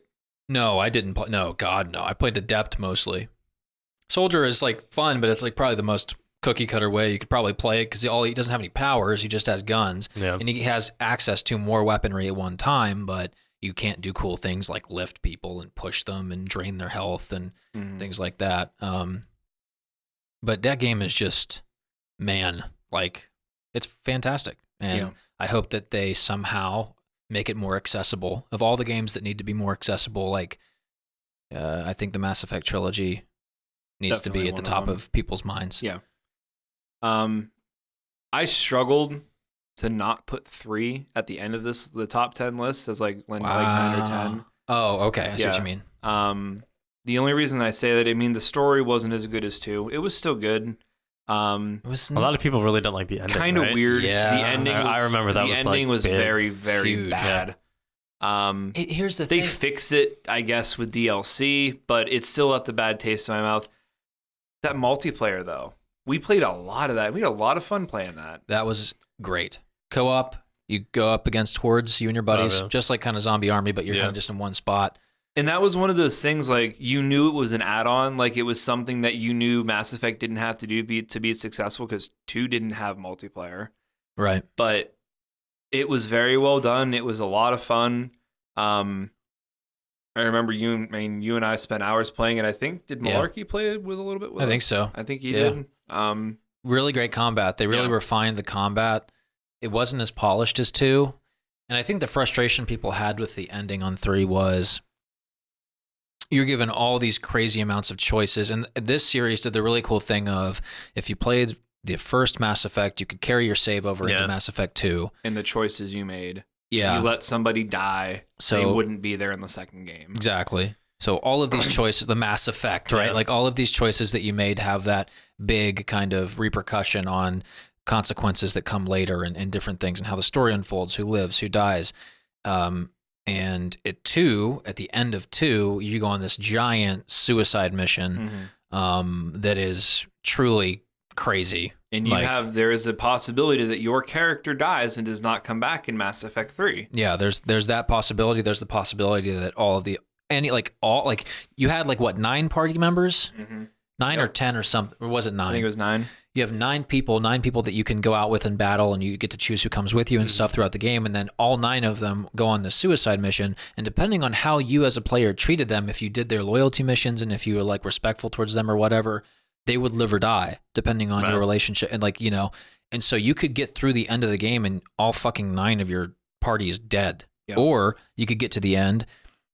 No, I didn't play. No, God, no. I played Adept mostly. Soldier is like fun, but it's like probably the most cookie cutter way you could probably play it because he doesn't have any powers. He just has guns. Yeah. And he has access to more weaponry at one time, but you can't do cool things like lift people and push them and drain their health and things like that. But that game is just, man, like, it's fantastic. And I hope that they somehow make it more accessible. Of all the games that need to be more accessible, like, I think the Mass Effect trilogy needs Definitely to be at the top of people's minds. Yeah. I struggled to not put 3 at the end of the top 10 list as like 9 or 10. Oh, okay. I see what you mean. The only reason I say that, I mean, the story wasn't as good as 2. It was still good. It was A lot of people really don't like the ending. Kind of right? weird. Yeah. The ending. I remember that the was ending like was big. very, very Huge. bad. Here's the They thing. fix it, I guess, with DLC, but it still left a bad taste in my mouth. That multiplayer, though, we played a lot of that. We had a lot of fun playing that. That was great. Co-op, you go up against hordes, you and your buddies, really? just like kind of Zombie Army, but you're kind of just in one spot. And that was one of those things, like, you knew it was an add-on. Like, it was something that you knew Mass Effect didn't have to do to be successful, because 2 didn't have multiplayer. Right. But it was very well done. It was a lot of fun. I remember you and I spent hours playing it. I think, did Malarkey play it with a little bit with I us? think so. I think he did. Really great combat. They really refined the combat. It wasn't as polished as 2. And I think the frustration people had with the ending on 3 was you're given all these crazy amounts of choices. And this series did the really cool thing of, if you played the first Mass Effect, you could carry your save over into Mass Effect 2. And the choices you made. Yeah. You let somebody die, so they wouldn't be there in the second game. Exactly. So all of these choices, the Mass Effect, right? Like all of these choices that you made have that big kind of repercussion on consequences that come later and different things, and how the story unfolds, who lives, who dies. And at 2, at the end of 2, you go on this giant suicide mission that is truly crazy. And there is a possibility that your character dies and does not come back in Mass Effect 3. Yeah, there's that possibility. There's the possibility that you had 9 party members? 9 or 10 or something, or was it 9? I think it was 9. You have 9 people that you can go out with in battle, and you get to choose who comes with you and stuff throughout the game. And then all 9 of them go on the suicide mission. And depending on how you as a player treated them, if you did their loyalty missions and if you were respectful towards them or whatever, they would live or die depending on your relationship. And and so you could get through the end of the game and all fucking 9 of your party is dead. Yep. Or you could get to the end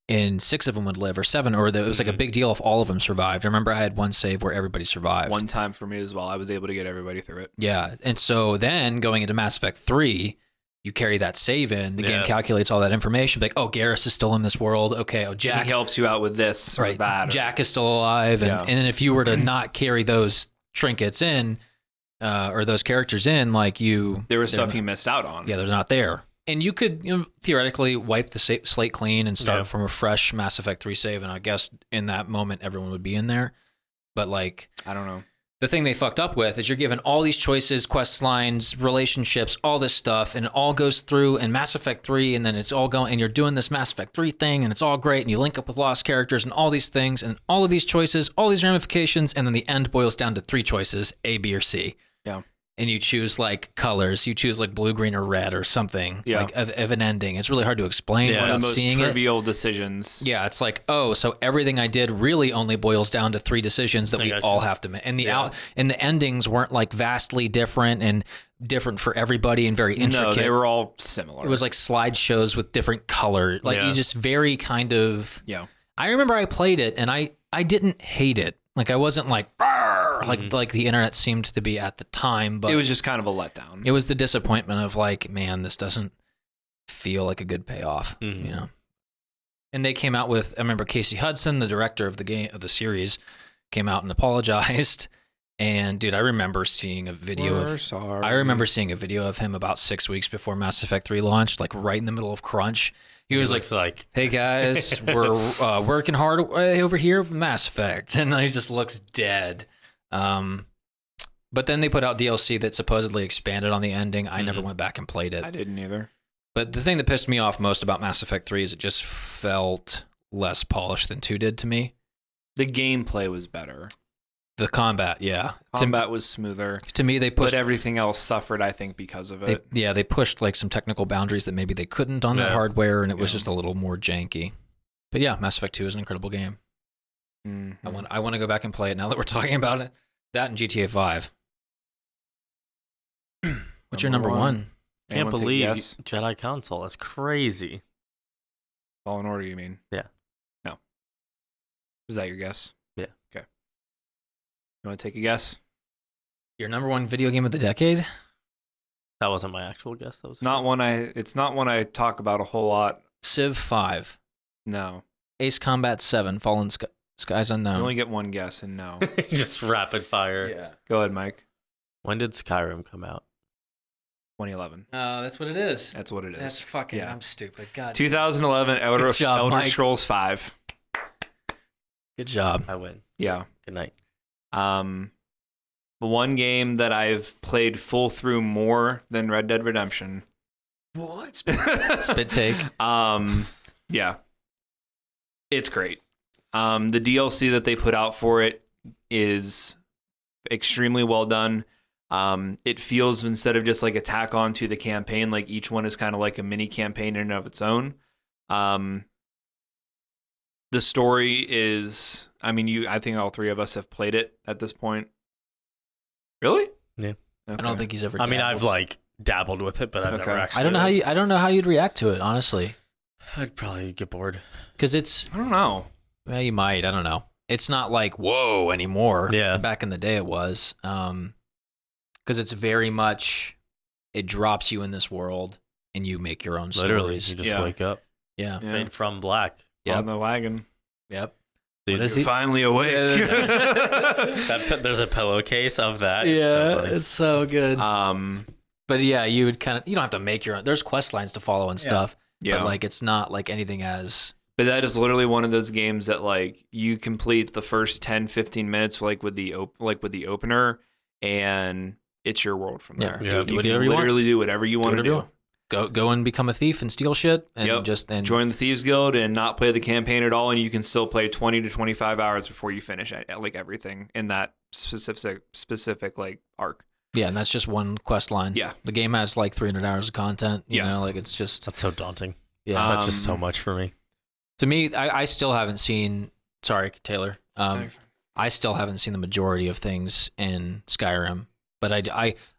and 6 of them would live, or 7, or it was like a big deal if all of them survived. I remember I had one save where everybody survived. One time for me as well. I was able to get everybody through it. Yeah. And so then going into Mass Effect 3, you carry that save in, the game calculates all that information, like, oh, Garrus is still in this world. Okay. Oh, Jack. And he helps you out with this or that. Jack is still alive. And then if you were to not carry those trinkets in, or those characters in, there was stuff you missed out on. Yeah, they're not there. And you could theoretically wipe the slate clean and start from a fresh Mass Effect 3 save, and I guess in that moment everyone would be in there. But I don't know. The thing they fucked up with is you're given all these choices, quest lines, relationships, all this stuff, and it all goes through in Mass Effect 3, and then it's all going, and you're doing this Mass Effect 3 thing, and it's all great, and you link up with lost characters and all these things, and all of these choices, all these ramifications, and then the end boils down to 3 choices, A, B, or C. Yeah. And you choose colors. You choose blue, green, or red or something of an ending. It's really hard to explain without seeing it. The most trivial decisions. Yeah, it's so everything I did really only boils down to 3 decisions that we all have to make. And the endings weren't vastly different and different for everybody and very intricate. No, they were all similar. It was slideshows with different colors. You just very kind of... Yeah. I remember I played it and I didn't hate it. I wasn't like the internet seemed to be at the time, but it was just kind of a letdown. It was the disappointment of man, this doesn't feel like a good payoff, And they came out with, I remember Casey Hudson, the director of the series, came out and apologized. And dude, I remember seeing a video of him about 6 weeks before Mass Effect 3 launched, right in the middle of crunch. He was like, hey guys, we're working hard over here with Mass Effect. And he just looks dead. But then they put out DLC that supposedly expanded on the ending. I never went back and played it. I didn't either. But the thing that pissed me off most about Mass Effect 3 is it just felt less polished than 2 did to me. The gameplay was better. The combat, yeah. Combat was smoother. To me, they pushed... But everything else suffered, I think, because of it. They pushed some technical boundaries that maybe they couldn't on that hardware, and it was just a little more janky. But yeah, Mass Effect 2 is an incredible game. Mm-hmm. I want to go back and play it now that we're talking about it. That and GTA 5. What's your number one? Can't believe Jedi console. That's crazy. Fallen Order, you mean? Yeah. No. Is that your guess? Yeah. Okay. You want to take a guess? Your number one video game of the decade? That wasn't my actual guess. That was It's not one I talk about a whole lot. Civ 5. No. Ace Combat 7. Fallen Skies Unknown. You only get one guess and no. Just rapid fire. Yeah. Go ahead, Mike. When did Skyrim come out? 2011. Oh, that's what it is. That's what it is. That's fucking... Yeah. I'm stupid. God. 2011 Elder Scrolls 5. Good job. I win. Yeah. Good night. The one game that I've played full through more than Red Dead Redemption. What? Spit take. Yeah. It's great. The DLC that they put out for it is extremely well done. It feels, instead of just like a tack on to the campaign, like each one is kind of like a mini campaign in and of its own. The story is, I mean, I think all three of us have played it at this point. Really? Yeah. I don't think he's ever. I mean, I've like dabbled with it, but I've never actually. I don't know how you'd react to it, honestly. I'd probably get bored because it's. I don't know. Well, you might. I don't know. It's not like whoa anymore. Yeah. Back in the day, it was. Because it's very much. It drops you in this world, and you make your own Literally, stories. you just wake up. Yeah. Fade from black. Yep. On the wagon. Yep. Dude, you're finally awake. There's a pillowcase of that. It's so good. But yeah, you would kind of, you don't have to make your own. There's quest lines to follow and stuff. Yeah. But like, it's not like anything as. But that is literally one of those games that like you complete the first 10, 15 minutes like with the opener, and it's your world from there. Yeah. You can literally do whatever you want to do. Go and become a thief and steal shit and join the Thieves Guild and not play the campaign at all, and you can still play 20 to 25 hours before you finish like everything in that specific like arc. Yeah, and that's just one quest line. Yeah. The game has like 300 hours of content, you know, like it's just That's so daunting. Yeah. That's just so much for me. To me, I still haven't seen sorry, Taylor. I still haven't seen the majority of things in Skyrim, but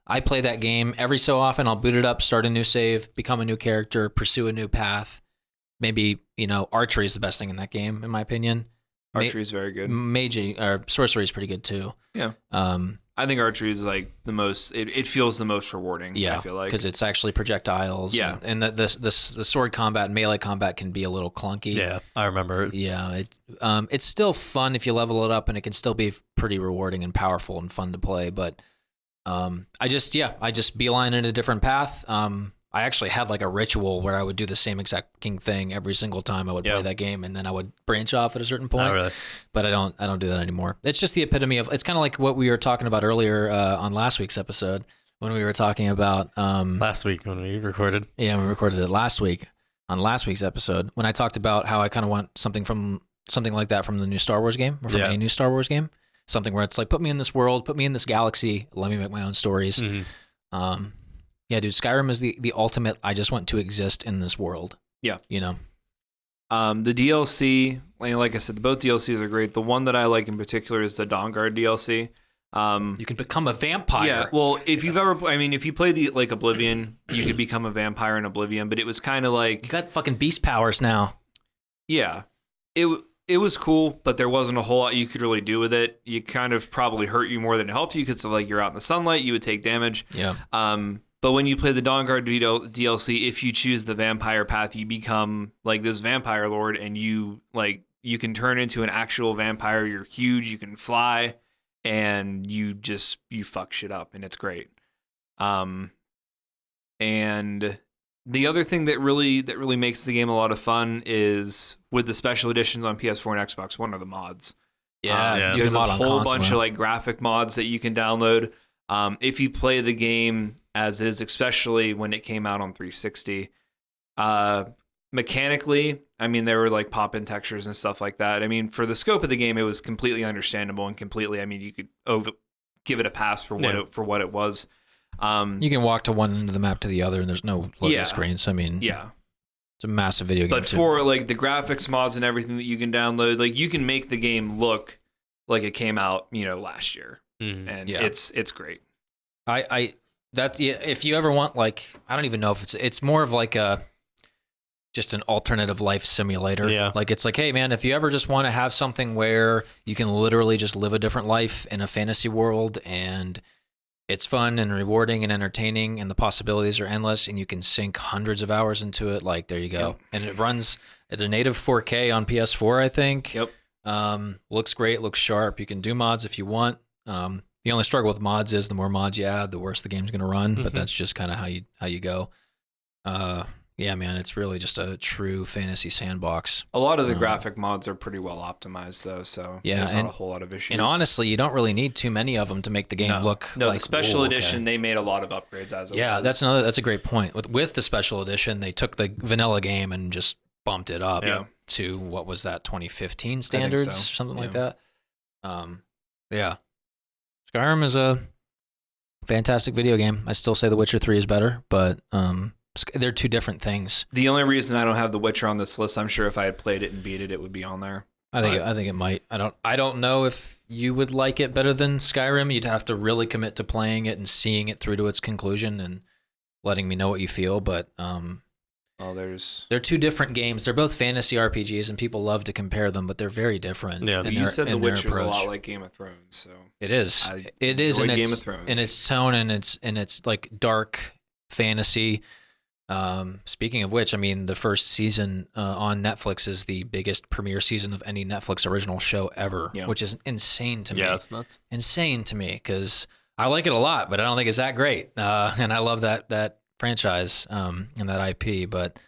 I play that game every so often. I'll boot it up, start a new save, become a new character, pursue a new path. Maybe, you know, archery is the best thing in that game, in my opinion. Archery is very good. Sorcery is pretty good too. Yeah. I think archery is like the most. It feels the most rewarding. Yeah, I feel like because it's actually projectiles. Yeah, and the sword combat, melee combat can be a little clunky. Yeah, I remember. Yeah, it's still fun if you level it up, and it can still be pretty rewarding and powerful and fun to play. But I just beeline in a different path. I actually had like a ritual where I would do the same exact thing every single time I would play that game, and then I would branch off at a certain point. Oh, really? But I don't do that anymore. It's just the epitome of. It's kind of like what we were talking about earlier on last week's episode when we were talking about last week when we recorded. Yeah, we recorded it last week on last week's episode when I talked about how I kind of want something like that from the new Star Wars game or from a new Star Wars game. Something where it's like, put me in this world, put me in this galaxy, let me make my own stories. Mm-hmm. Yeah, dude, Skyrim is the ultimate. I just want to exist in this world. Yeah, you know. The DLC, like I said, both DLCs are great. The one that I like in particular is the Dawnguard DLC. You can become a vampire. Yeah, well, if you've if you play the like Oblivion, you could become a vampire in Oblivion. But it was kind of like you got fucking beast powers now. Yeah, it was cool, but there wasn't a whole lot you could really do with it. You kind of probably hurt you more than it helped you because like you're out in the sunlight, you would take damage. Yeah. But when you play the Dawnguard DLC, if you choose the vampire path, you become like this vampire lord, and you can turn into an actual vampire. You're huge, you can fly, and you fuck shit up, and it's great. And the other thing that really makes the game a lot of fun is with the special editions on PS4 and Xbox One are the mods. Yeah, there's a whole bunch of like graphic mods that you can download. If you play the game as is, especially when it came out on 360, mechanically, I mean, there were like pop-in textures and stuff like that. I mean, for the scope of the game, it was completely understandable and completely. I mean, you could give it a pass for what it was. You can walk to one end of the map to the other, and there's no loading screens. I mean, it's a massive video game. But for like the graphics mods and everything that you can download, like you can make the game look like it came out, last year. And it's great. If you ever want, like, I don't even know if it's more of like just an alternative life simulator. Yeah. Like it's like, hey man, if you ever just want to have something where you can literally just live a different life in a fantasy world and it's fun and rewarding and entertaining and the possibilities are endless and you can sink hundreds of hours into it, like there you go. Yep. And it runs at a native 4K on PS4, I think. Yep. Looks great, looks sharp. You can do mods if you want. The only struggle with mods is the more mods you add, the worse the game's going to run. But that's just kind of how you go. Yeah, man, it's really just a true fantasy sandbox. A lot of the graphic mods are pretty well optimized, though, so there's not a whole lot of issues. And honestly, you don't really need too many of them to make the game look. No, like, the special edition, they made a lot of upgrades as it was. That's a great point. With the special edition, they took the vanilla game and just bumped it up to what was that 2015 standards, so. something like that. Yeah, Skyrim is a fantastic video game. I still say The Witcher 3 is better, but they're two different things. The only reason I don't have The Witcher on this list, I'm sure if I had played it and beat it, it would be on there. I think it might. I don't know if you would like it better than Skyrim. You'd have to really commit to playing it and seeing it through to its conclusion and letting me know what you feel. But they're two different games. They're both fantasy RPGs, and people love to compare them, but they're very different. Yeah, you said The Witcher is a lot like Game of Thrones, so it is. It is in its tone and its like dark fantasy. Speaking of which, I mean, the first season on Netflix is the biggest premiere season of any Netflix original show ever, which is insane to me. Yeah, it's nuts. Insane to me because I like it a lot, but I don't think it's that great. And I love that franchise and that IP, but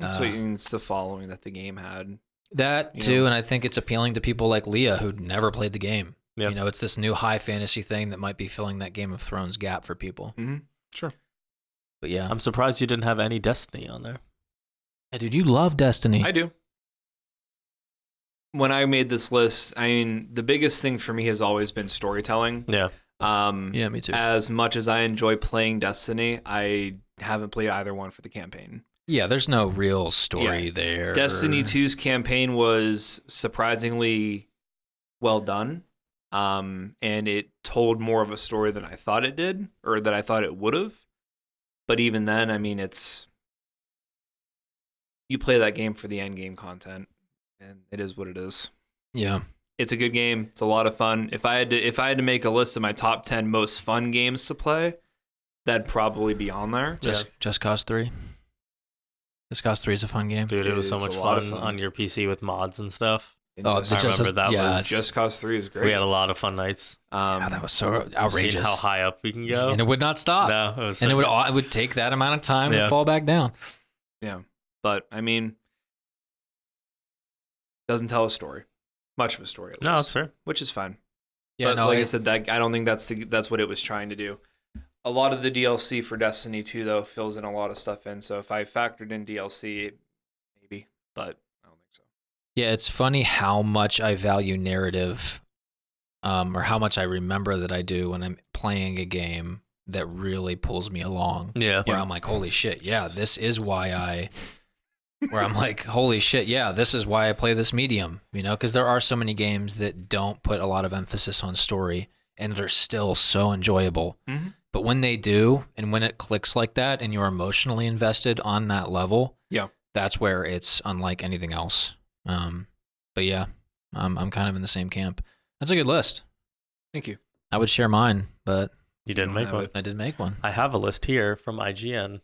it's the following that the game had. That too, and I think it's appealing to people like Leah who never played the game. Yep. You know, it's this new high fantasy thing that might be filling that Game of Thrones gap for people. Mm-hmm. Sure. But yeah, I'm surprised you didn't have any Destiny on there. Yeah, dude, you love Destiny. I do. When I made this list, I mean, the biggest thing for me has always been storytelling. Yeah. Yeah, me too. As much as I enjoy playing Destiny, I haven't played either one for the campaign. Yeah, there's no real story there. Destiny 2's campaign was surprisingly well done. And it told more of a story than I thought it did, or that I thought it would have. But even then, I mean, you play that game for the end game content, and it is what it is. Yeah, it's a good game. It's a lot of fun. If I had to make a list of my top 10 most fun games to play, that'd probably be on there. Just Cause 3. Just Cause 3 is a fun game, dude. It was so much fun on your PC with mods and stuff. I remember that was Just Cause 3 is great. We had a lot of fun nights. That was so outrageous. How high up we can go, and it would not stop. No, it was and it would take that amount of time to fall back down. Yeah, but I mean, doesn't tell a story, much of a story. At least, that's fair, which is fine. Yeah, but I said, I don't think that's what it was trying to do. A lot of the DLC for Destiny 2 though fills in a lot of stuff in. So if I factored in DLC, maybe, but. Yeah, it's funny how much I value narrative, or how much I remember that I do when I'm playing a game that really pulls me along. Yeah. Where I'm like, holy shit, yeah, this is why where I'm like, holy shit, yeah, this is why I play this medium, you know, because there are so many games that don't put a lot of emphasis on story and they're still so enjoyable. Mm-hmm. But when they do, and when it clicks like that and you're emotionally invested on that level, that's where it's unlike anything else. But yeah, I'm kind of in the same camp. That's a good list. Thank you. I would share mine, but you didn't make one. I did make one. I have a list here from IGN.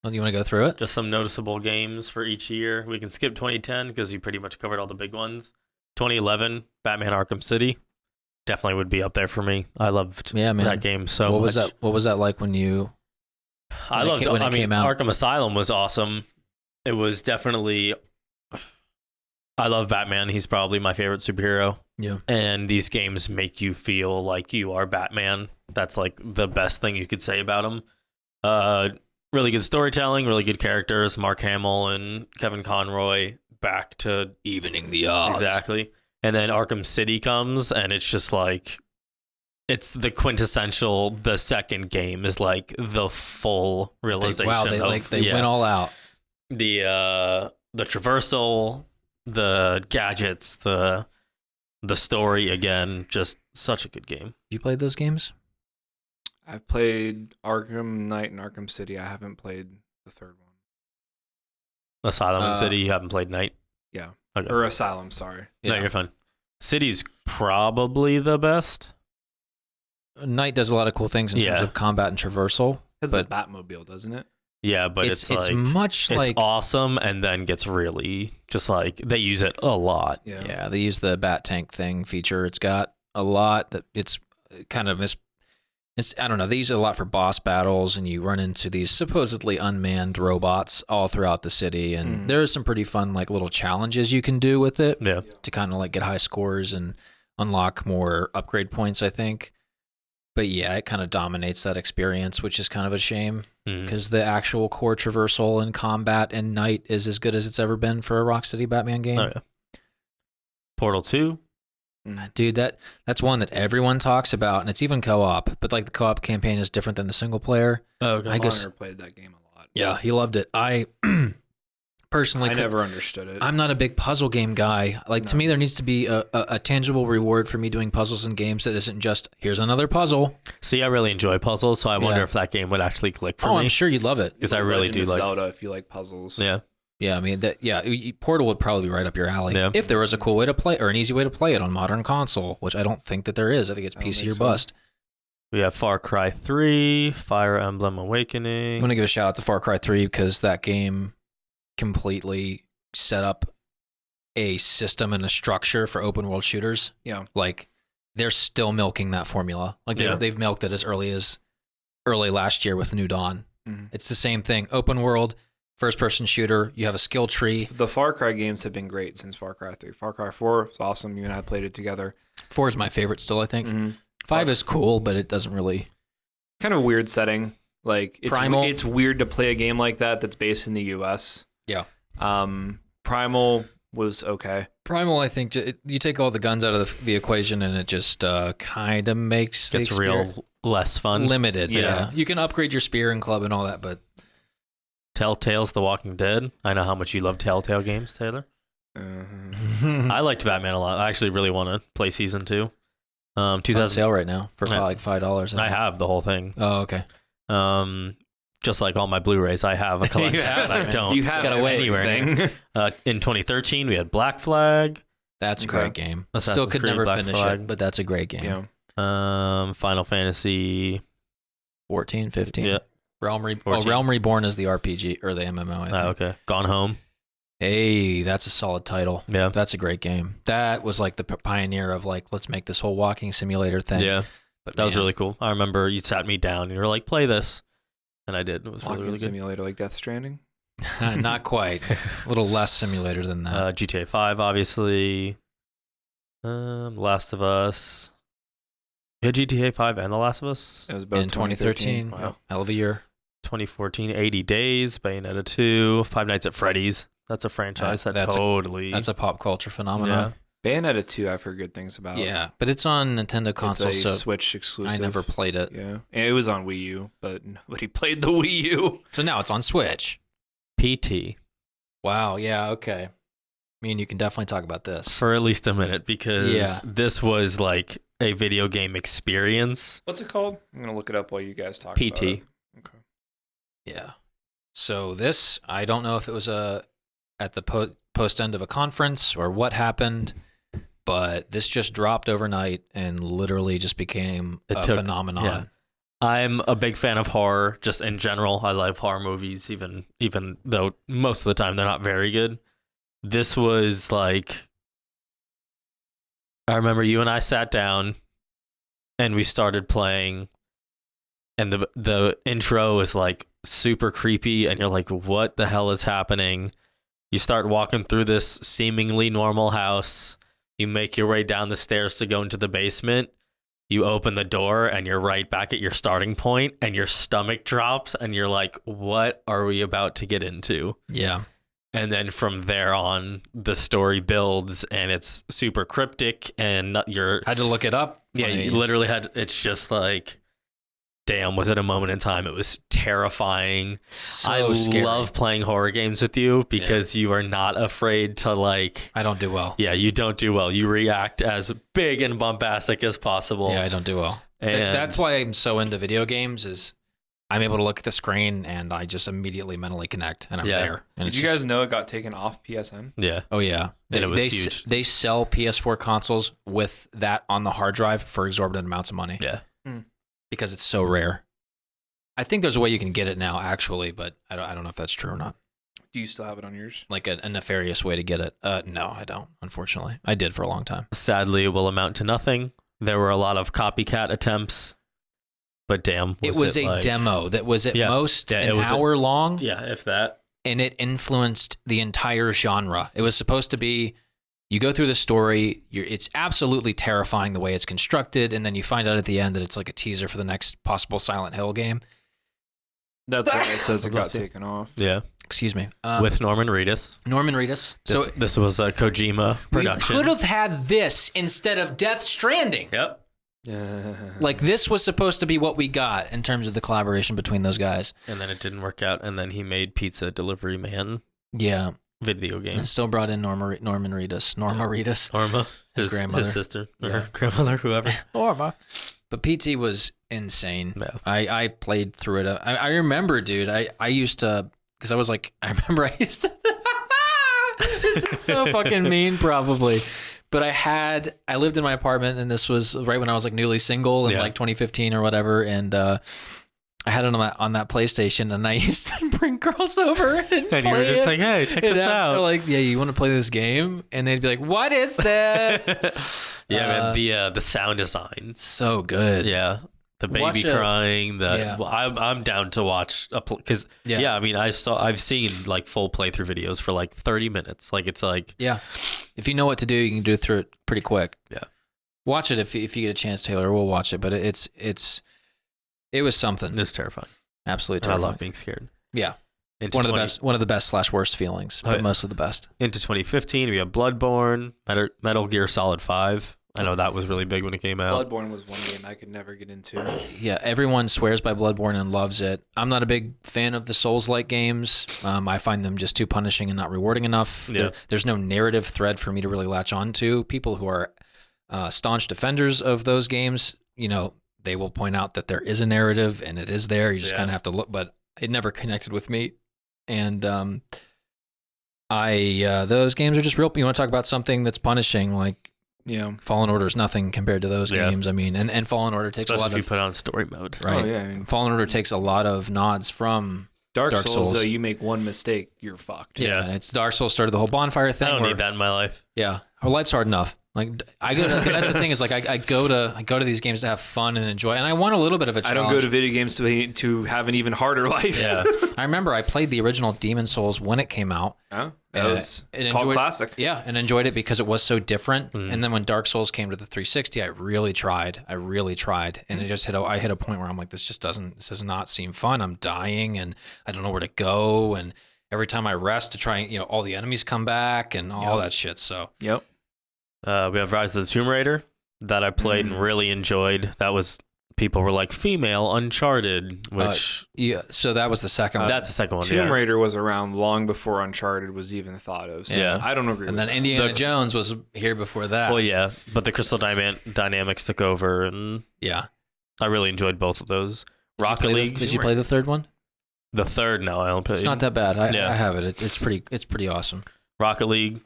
Well, do you want to go through it? Just some noticeable games for each year. We can skip 2010 because you pretty much covered all the big ones. 2011, Batman Arkham City. Definitely would be up there for me. I loved that game so much. What was that like when you... I loved it. I mean, Arkham Asylum was awesome. It was definitely... I love Batman. He's probably my favorite superhero. Yeah. And these games make you feel like you are Batman. That's like the best thing you could say about him. Really good storytelling, really good characters. Mark Hamill and Kevin Conroy back to evening the odds. Exactly. And then Arkham City comes, and it's just like, it's the quintessential, the second game is like the full realization. They went all out. The traversal, the gadgets, the story, again, just such a good game. You played those games? I've played Arkham Knight and Arkham City. I haven't played the third one. Asylum and City, you haven't played Knight? Yeah. Okay. Or Asylum, sorry. No, you're fine. City's probably the best. Knight does a lot of cool things in terms of combat and traversal. It has the Batmobile, doesn't it? Yeah, but it's awesome, and then gets really just like they use it a lot. Yeah, they use the Bat Tank thing feature. It's got a lot that it's kind of I don't know. They use it a lot for boss battles, and you run into these supposedly unmanned robots all throughout the city. And there are some pretty fun like little challenges you can do with it to kind of like get high scores and unlock more upgrade points, I think. But yeah, it kind of dominates that experience, which is kind of a shame. because the actual core traversal and combat and night is as good as it's ever been for a Rocksteady Batman game. Oh, yeah. Portal 2. Dude, that's one that everyone talks about, and it's even co-op, but like the co-op campaign is different than the single player. Oh, okay. I guess played that game a lot. Yeah, he loved it. I personally never understood it. I'm not a big puzzle game guy. Like to me, there needs to be a tangible reward for me doing puzzles in games that isn't just here's another puzzle. See, I really enjoy puzzles, so I wonder if that game would actually click for me. I'm sure you'd love it because I really do like Zelda. If you like puzzles, yeah. I mean, Portal would probably be right up your alley if there was a cool way to play or an easy way to play it on modern console, which I don't think that there is. I think it's PC or bust. We have Far Cry 3, Fire Emblem Awakening. I'm gonna give a shout out to Far Cry 3 because that game completely set up a system and a structure for open world shooters. Yeah, like they're still milking that formula. Like they've milked it as early last year with New Dawn. Mm-hmm. It's the same thing. Open world, first person shooter. You have a skill tree. The Far Cry games have been great since Far Cry 3. Far Cry 4 is awesome. You and I played it together. 4 is my favorite still, I think. Mm-hmm. 5 is cool, but it doesn't really. Kind of weird setting. Like Primal. It's weird to play a game like that that's based in the U.S. Yeah. Primal was okay. Primal, I think you take all the guns out of the equation and it just kind of makes it's real less fun. Limited. Yeah. You can upgrade your spear and club and all that, but Telltale's The Walking Dead. I know how much you love Telltale games, Taylor. I liked Batman a lot. I actually really want to play season 2. It's on sale right now for like $5. I have the whole thing. Oh, okay. Just like all my Blu-rays, I have a collection. I don't. You have got away anywhere. In 2013, we had Black Flag. That's a great game. Assassin's Still could Creed, never Black finish Flag. it, but that's a great game. Yeah. Final Fantasy 14, 15. Yeah. Realm Reborn is the RPG or the MMO. I think. Okay. Gone Home. Hey, that's a solid title. Yeah. That's a great game. That was like the pioneer of like, let's make this whole walking simulator thing. Yeah. But that was really cool. I remember you sat me down and you were like, play this. And I did. It was really good. Simulator like Death Stranding? Not quite. A little less simulator than that. GTA 5, obviously. Last of Us. You had GTA 5 and The Last of Us? It was both in 2013. Wow. Hell of a year. 2014, 80 Days, Bayonetta 2, Five Nights at Freddy's. That's a franchise that's a pop culture phenomenon. Yeah. Bayonetta 2, I've heard good things about. Yeah, but it's on Nintendo console, it's a so Switch exclusive. I never played it. Yeah, it was on Wii U, but nobody played the Wii U. So now it's on Switch. PT. Wow. Yeah. Okay. I mean, you can definitely talk about this for at least a minute because this was like a video game experience. What's it called? I'm gonna look it up while you guys talk. PT. About it. Okay. Yeah. So this, I don't know if it was at the post end of a conference or what happened, but this just dropped overnight and literally just became a phenomenon. Yeah. I'm a big fan of horror just in general. I love horror movies, even though most of the time they're not very good. This was like, I remember you and I sat down and we started playing, and the intro is like super creepy, and you're like, what the hell is happening? You start walking through this seemingly normal house. You make your way down the stairs to go into the basement. You open the door and you're right back at your starting point, and your stomach drops and you're like, what are we about to get into? Yeah. And then from there on, the story builds and it's super cryptic, and had to look it up. Yeah, you literally it's just like, damn, was it a moment in time? It was terrifying. So scary. Love playing horror games with you because you are not afraid to like... I don't do well. Yeah, you don't do well. You react as big and bombastic as possible. Yeah, I don't do well. And that's why I'm so into video games is I'm able to look at the screen and I just immediately mentally connect and I'm there. And did you guys know it got taken off PSN? Yeah. Oh, yeah. And it was huge. They sell PS4 consoles with that on the hard drive for exorbitant amounts of money. Yeah. Because it's so rare. I think there's a way you can get it now, actually, but I don't know if that's true or not. Do you still have it on yours? Like a nefarious way to get it? No, I don't, unfortunately. I did for a long time. Sadly, it will amount to nothing. There were a lot of copycat attempts, but damn. It was a demo that was at most an hour long. Yeah, if that. And it influenced the entire genre. It was supposed to be, you go through the story, it's absolutely terrifying the way it's constructed, and then you find out at the end that it's like a teaser for the next possible Silent Hill game. That's why it says it got Bless you. taken off. Yeah, Excuse me. with Norman Reedus. Norman Reedus. So This was a Kojima production. we could have had this instead of Death Stranding. Yep. Like, this was supposed to be what we got in terms of the collaboration between those guys. And then it didn't work out, and then he made Pizza Delivery Man Yeah. video game. And still brought in Norma Reedus. Norma Reedus. Norma, His grandmother. his sister, or Yeah. her grandmother, whoever. Norma. But PT was insane. Yeah. I played through it. I remember, dude, I used to, because I was like, I remember I used to, this is so fucking mean probably. But I lived in my apartment, and this was right when I was like newly single in like 2015 or whatever. And I had it on that PlayStation, and I used to bring girls over and And you were play just it. like, hey, check And this after, out. like, yeah, you want to play this game? And they'd be like, what is this? Yeah, man, the sound design. So good. Yeah. The Watch baby a- crying. Yeah. Well, I'm down to watch because Yeah. I mean I've seen like full playthrough videos for like 30 minutes. Like it's like Yeah. If you know what to do, you can do it through it pretty quick. Yeah. Watch it if you get a chance, Taylor. We'll watch it. But it was something. it's terrifying. Absolutely I terrifying. love being scared. Yeah. Into One of the best / worst feelings, but yeah. most of the best. Into 2015, we have Bloodborne, Metal Gear Solid 5. I know that was really big when it came out. Bloodborne was one game I could never get into. Yeah, everyone swears by Bloodborne and loves it. I'm not a big fan of the Souls-like games. I find them just too punishing and not rewarding enough. Yeah. There's no narrative thread for me to really latch on to. People who are staunch defenders of those games, they will point out that there is a narrative and it is there. You just kind of have to look, but it never connected with me. And those games are just real. You want to talk about something that's punishing, like, Yeah. Fallen Order is nothing compared to those Yeah. games. I mean, and Fallen Order takes Especially a lot if you of put it on story mode. right. Oh, yeah. I mean, Fallen Order takes a lot of nods from Dark Dark Souls, Souls. though, you make one mistake, you're fucked. Yeah. And it's Dark Souls started the whole bonfire thing. I don't where- need that in my life. Yeah, our life's hard enough. Like I go to that's the thing is like I go to these games to have fun and enjoy, and I want a little bit of a I challenge. don't go to video games to have an even harder life. Yeah. I remember I played the original Demon Souls when it came out. Huh? That was and called enjoyed- classic. Yeah, and enjoyed it because it was so different. And then when Dark Souls came to the 360, I really tried, and it just I hit a point where I'm like, this does not seem fun. I'm dying, and I don't know where to go, and every time I rest to try, all the enemies come back and all that shit. So Yep. We have Rise of the Tomb Raider that I played and really enjoyed. That was people were like female Uncharted, which yeah, so that was the second one. that's the second one. Tomb yeah. Raider was around long before Uncharted was even thought of. So Yeah. I don't agree And with then that. Indiana Jones was here before that. Well, yeah, but the Crystal Dynamics took over, and Yeah. I really enjoyed both of those. Rocket League, Did you play the third one? the third? No, I don't play. It's not that bad. Yeah. I have it. It's pretty awesome. Rocket League,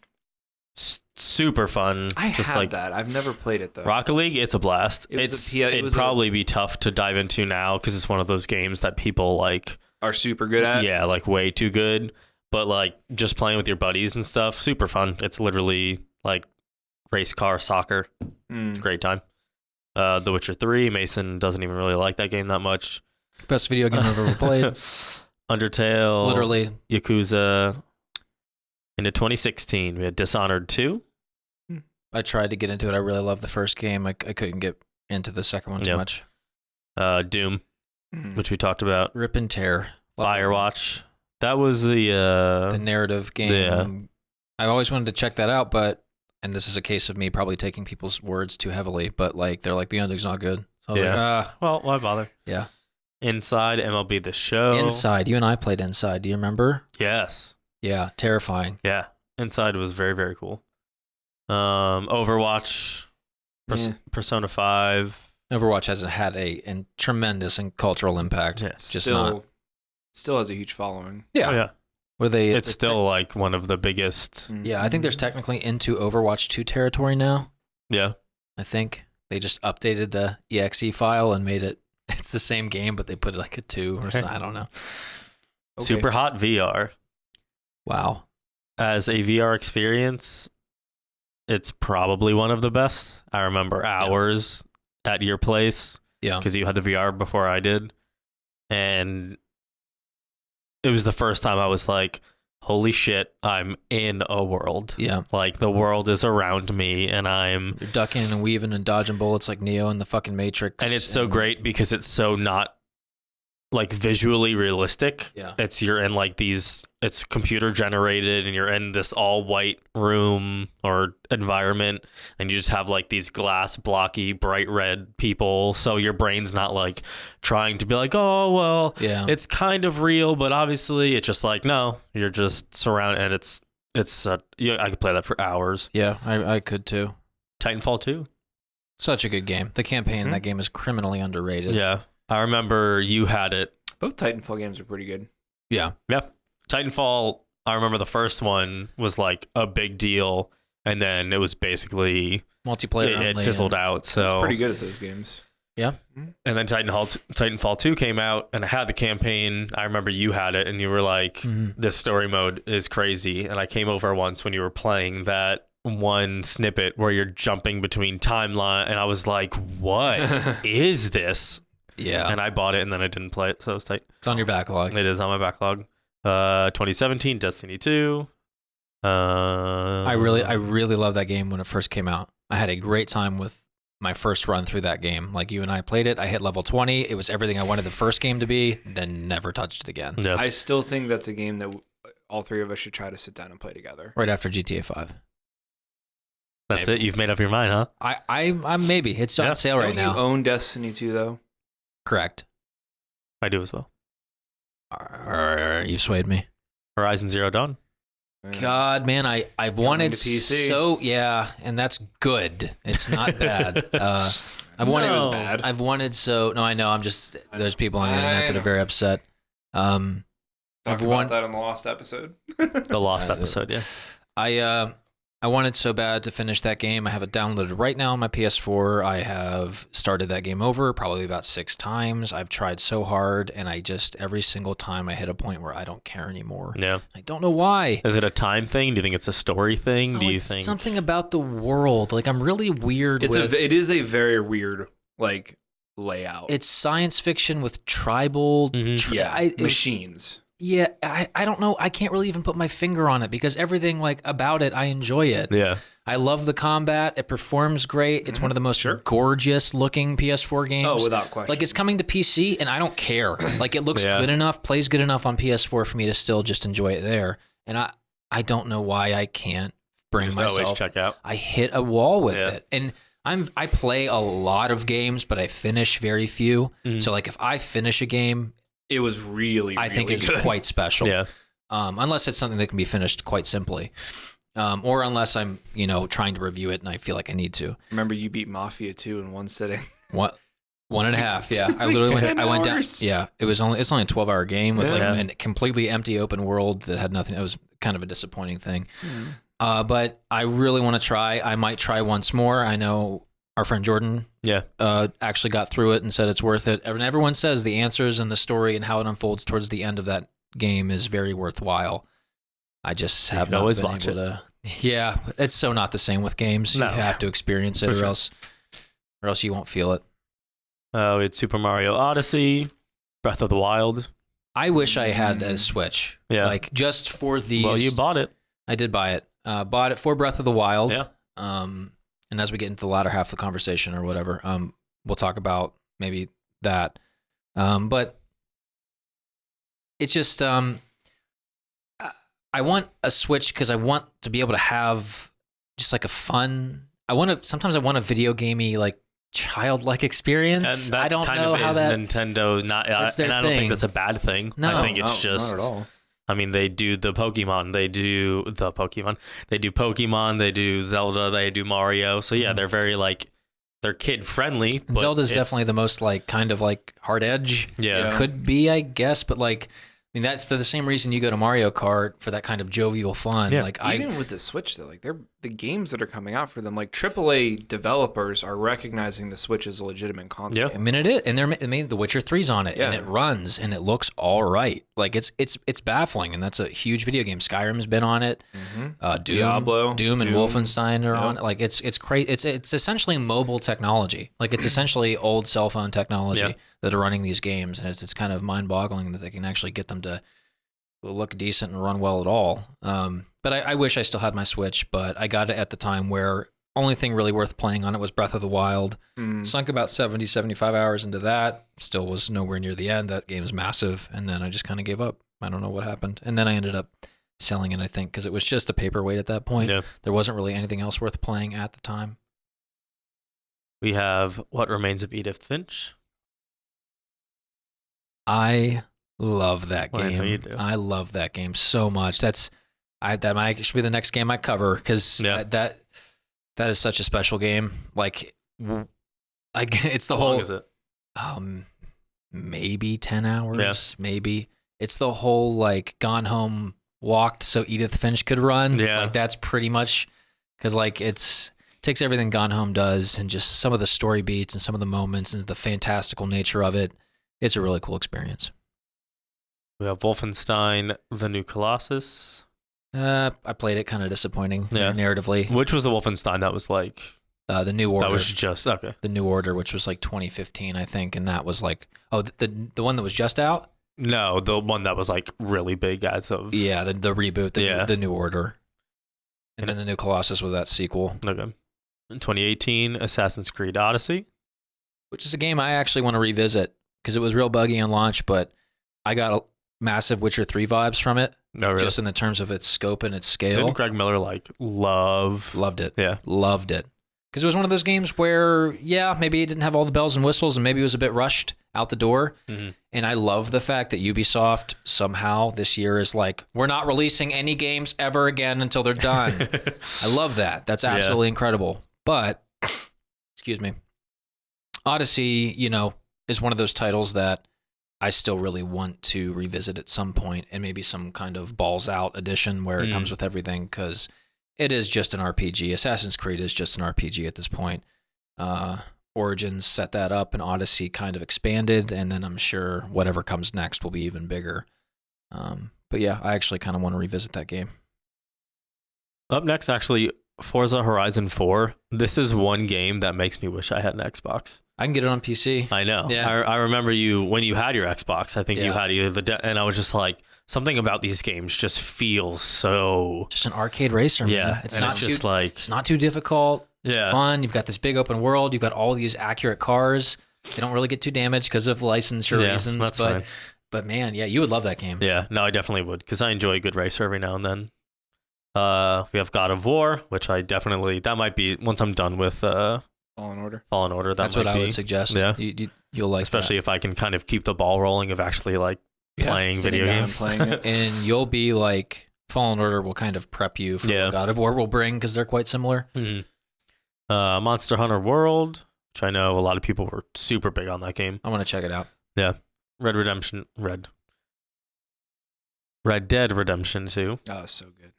super fun. I just have like that. I've never played it though. Rocket League, it's a blast. It was It's a P- it it'd was a- probably be tough to dive into now because it's one of those games that people like. Are super good at. Yeah, like way too good. But like just playing with your buddies and stuff, super fun. It's literally like race car soccer. Mm. Great time. The Witcher 3, Mason doesn't even really like that game that much. Best video game I've ever played. Undertale, Literally. Yakuza. Into 2016, we had Dishonored 2. I tried to get into it. I really loved the first game. I couldn't get into the second one too Yep. much. Doom, Mm. which we talked about. Rip and tear. Love Firewatch. That was the narrative game. yeah. I always wanted to check that out, and this is a case of me probably taking people's words too heavily, but like they're like the ending's not good. So I was like, well, why bother? yeah. Inside MLB The Show. Inside. You and I played Inside. Do you remember? Yes. Yeah, terrifying. Yeah. Inside was very, very cool. Overwatch, Yeah. Persona 5. Overwatch has had a tremendous and cultural impact. Yes. Just Still has a huge following. Yeah. Oh, yeah. Were they? It's still like one of the biggest. Yeah, I think there's technically into Overwatch 2 territory now. Yeah. I think they just updated the exe file and made it. It's the same game, but they put like a 2 or something. I don't know. Okay. Super Hot VR. Wow. As a VR experience, it's probably one of the best. I remember hours at your place Yeah. because you had the VR before I did. And it was the first time I was like, holy shit, I'm in a world. Yeah. Like the world is around me and I'm. You're ducking and weaving and dodging bullets like Neo in the fucking Matrix. And it's so great because it's so not like visually realistic. Yeah. You're in like it's computer generated, and you're in this all white room or environment, and you just have like these glass blocky bright red people, so your brain's not like trying to be like, oh well, Yeah. it's kind of real, but obviously it's just like, no, you're just surrounded, and I could play that for hours. Yeah, I could too. Titanfall 2. Such a good game. The campaign in that game is criminally underrated. Yeah. I remember you had it. Both Titanfall games are pretty good. Yeah. Yeah. Titanfall, I remember the first one was like a big deal, and then it was basically Multiplayer it only fizzled and- out. It's So pretty good at those games. Yeah. And then Titanfall 2 came out, and I had the campaign. I remember you had it, and you were like, this story mode is crazy. And I came over once when you were playing that one snippet where you're jumping between timeline, and I was like, what is this? Yeah. And I bought it, and then I didn't play it, so it was tight. It's on your backlog. It is on my backlog. 2017, Destiny 2. I really love that game when it first came out. I had a great time with my first run through that game. Like you and I played it. I hit level 20. It was everything I wanted the first game to be, then never touched it again. Yeah. I still think that's a game that all three of us should try to sit down and play together. Right after GTA 5. That's it. You've made up your mind, huh? I'm maybe. It's on sale right Don't now. you own Destiny 2 though? Correct. I do as well. You've swayed me. Horizon Zero Dawn. God, man, I've wanted to PC. so yeah, and that's good. It's not bad. I've wanted it was bad. I've wanted so no, I know. I'm just there's people on the internet that I are know. very upset. Talked I've about won- that on the lost episode. The Lost episode, yeah. I wanted so bad to finish that game. I have it downloaded right now on my PS4. I have started that game over probably about 6 times. I've tried so hard, and I just every single time I hit a point where I don't care anymore. Yeah. I don't know why. Is it a time thing? Do you think it's a story thing? Do you it's think something about the world? Like I'm really weird It is a very weird like layout. It's science fiction with tribal. Mhm. Machines. Yeah, I don't know. I can't really even put my finger on it because everything like about it, I enjoy it. Yeah. I love the combat. It performs great. It's one of the most gorgeous looking PS4 games. Oh, without question. Like it's coming to PC, and I don't care. Like it looks Yeah. good enough, plays good enough on PS4 for me to still just enjoy it there. And I don't know why I can't bring Just myself. always check out. I hit a wall with Yeah. it, and I play a lot of games, but I finish very few. Mhm. So like if I finish a game, It was really, I think really it's good. quite special. Yeah. Unless it's something that can be finished quite simply, or unless I'm trying to review it and I feel like I need to. Remember, you beat Mafia 2 in one sitting. What? 1.5. Yeah, I Like literally 10 went down. hours. Yeah, it's only a 12-hour game with Yeah. like a completely empty open world that had nothing. It was kind of a disappointing thing. But I really want to try. I might try once more. I know our friend Jordan Yeah. actually got through it and said it's worth it. And everyone says the answers and the story and how it unfolds towards the end of that game is very worthwhile. I just have can not always been watch able to. Yeah, it's so not the same with games. No. You have to experience it, For or sure. else you won't feel it. We had Super Mario Odyssey, Breath of the Wild. I wish I had a Switch. Yeah. Like just for these. Well, you bought it. I did buy it. Bought it for Breath of the Wild. Yeah. And as we get into the latter half of the conversation or whatever, we'll talk about maybe that. But it's just I want a Switch because I want to be able to have just like a fun. Sometimes I want a video gamey like childlike experience. And that I don't kind know of how is that. Nintendo. That's their and I don't thing. think that's a bad thing. No. I think it's No, just. not at all. I mean, they do the Pokemon. They do the Pokemon. They do Pokemon. They do Zelda. They do Mario. So yeah, they're very like they're kid friendly. Zelda's definitely the most like kind of like hard edge. Yeah. It could be, I guess, but like I mean that's for the same reason you go to Mario Kart for that kind of jovial fun. Yeah. Like Even with the Switch, though, like the games that are coming out for them, like AAA developers are recognizing the Switch as a legitimate console. Yeah. I mean it is, and they made The Witcher 3's on it, and Yeah. it runs, and it looks all right. Like it's baffling, and that's a huge video game. Skyrim's been on it. Doom, Diablo, Doom, and Doom. Wolfenstein are Yep. on it. Like it's crazy. It's essentially mobile technology. Like it's essentially old cell phone technology Yeah. that are running these games, and it's kind of mind boggling that they can actually get them to look decent and run well at all. But I wish I still had my Switch, but I got it at the time where only thing really worth playing on it was Breath of the Wild. Mm. Sunk about 70, 75 hours into that. Still was nowhere near the end. That game's massive. And then I just kind of gave up. I don't know what happened. And then I ended up selling it, I think, because it was just a paperweight at that point. Yeah. There wasn't really anything else worth playing at the time. We have What Remains of Edith Finch. I love that Well, I game. know you do. I love that game so much. That might actually be the next game I cover because Yeah. that is such a special game. Like it's the How long whole is it? maybe 10 hours, Yeah. maybe. It's the whole like gone home walked so Edith Finch could run. Yeah. Like that's pretty much because like it takes everything Gone Home does and just some of the story beats and some of the moments and the fantastical nature of it. It's a really cool experience. We have Wolfenstein: The New Colossus. I played it, kind of disappointing Yeah. narratively. Which was the Wolfenstein that was like The New Order. that was just okay. The New Order, which was like 2015, I think, and that was like the one that was just out. No, the one that was like really big as of Yeah, the reboot, the New Order, and then the New Colossus was that sequel, Okay. In 2018, Assassin's Creed Odyssey. which is a game I actually want to revisit because it was real buggy on launch, but I got a massive Witcher 3 vibes from it, No, really. just in the terms of its scope and its scale. Didn't Greg Miller like love? Loved it. Yeah. Loved it. Because it was one of those games where, yeah, maybe it didn't have all the bells and whistles and maybe it was a bit rushed out the door. Mm-hmm. And I love the fact that Ubisoft somehow this year is like, we're not releasing any games ever again until they're done. I love that. That's absolutely incredible. But, excuse me, Odyssey, is one of those titles that I still really want to revisit at some point and maybe some kind of balls out edition where it comes with everything because it is just an RPG. Assassin's Creed is just an RPG at this point. Origins set that up and Odyssey kind of expanded, and then I'm sure whatever comes next will be even bigger. But yeah, I actually kind of want to revisit that game. Up next, actually, Forza Horizon 4. This is one game that makes me wish I had an Xbox. I can get it on PC. I know. Yeah. I remember you when you had your Xbox. I think you Yeah. had either and I was just like, something about these games just feels so. Just an arcade racer, man. Yeah, It's and not it's just too, like it's not too difficult. It's Yeah. fun. You've got this big open world. You've got all these accurate cars. They don't really get too damaged because of licensure reasons. That's fine. But man, yeah, you would love that game. Yeah, no, I definitely would because I enjoy a good racer every now and then. We have God of War, which I definitely that might be once I'm done with Fallen Order. Fallen Order. That's might what I be, would suggest. Yeah. You'll like especially if I can kind of keep the ball rolling of actually like Yeah, playing sitting video down games. and playing it. that. And you'll be like, Fallen Order will kind of prep you for Yeah. what God of War will bring because they're quite similar. Mhm. Monster Hunter World, which I know a lot of people were super big on that game. I want to check it out. Red Dead Redemption 2. Oh, so good.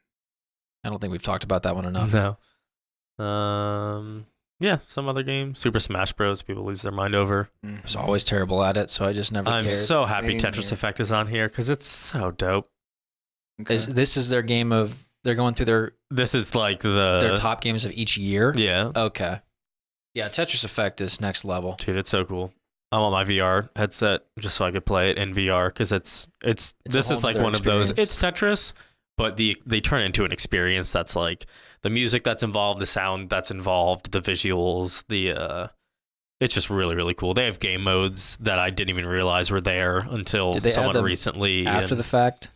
I don't think we've talked about that one enough. No. Yeah, some other game. Super Smash Bros. People lose their mind over. I was always terrible at it, so I just never I'm cared. so happy Same Tetris here. Effect is on here because it's so dope. Okay. This is their game of, they're going through This is like the their top games of each year. Yeah, Okay. Yeah, Tetris Effect is next level. dude, it's so cool. I want my VR headset just so I could play it in VR because it's a this whole is like nother one of those. experience. It's Tetris, but they turn it into an experience that's like the music that's involved, the sound that's involved, the visuals, it's just really really cool. They have game modes that I didn't even realize were there until Did they add someone them recently. After and the fact?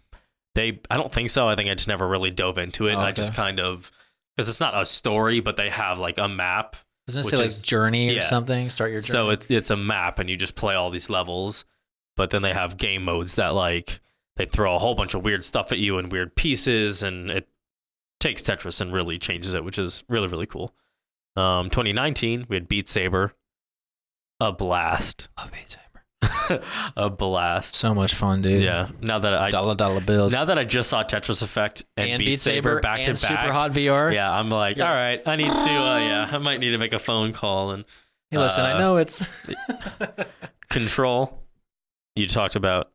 I don't think so. I think I just never really dove into it. Oh, And I okay. just kind of because it's not a story, but they have like a map. Doesn't it which say like is- Journey or yeah. something? Start your journey. So it's a map and you just play all these levels, but then they have game modes that like they throw a whole bunch of weird stuff at you and weird pieces, and it takes Tetris and really changes it, which is really really cool. 2019 we had Beat Saber, a blast, Love Beat Saber. a blast. So much fun, dude. Yeah. Now that Dollar bills. I just saw Tetris Effect and Beat Saber back and to back, Super Hot VR. yeah, I'm like, Yeah. all right, I need to, I might need to make a phone call and Hey, listen, I know it's Control. You talked about.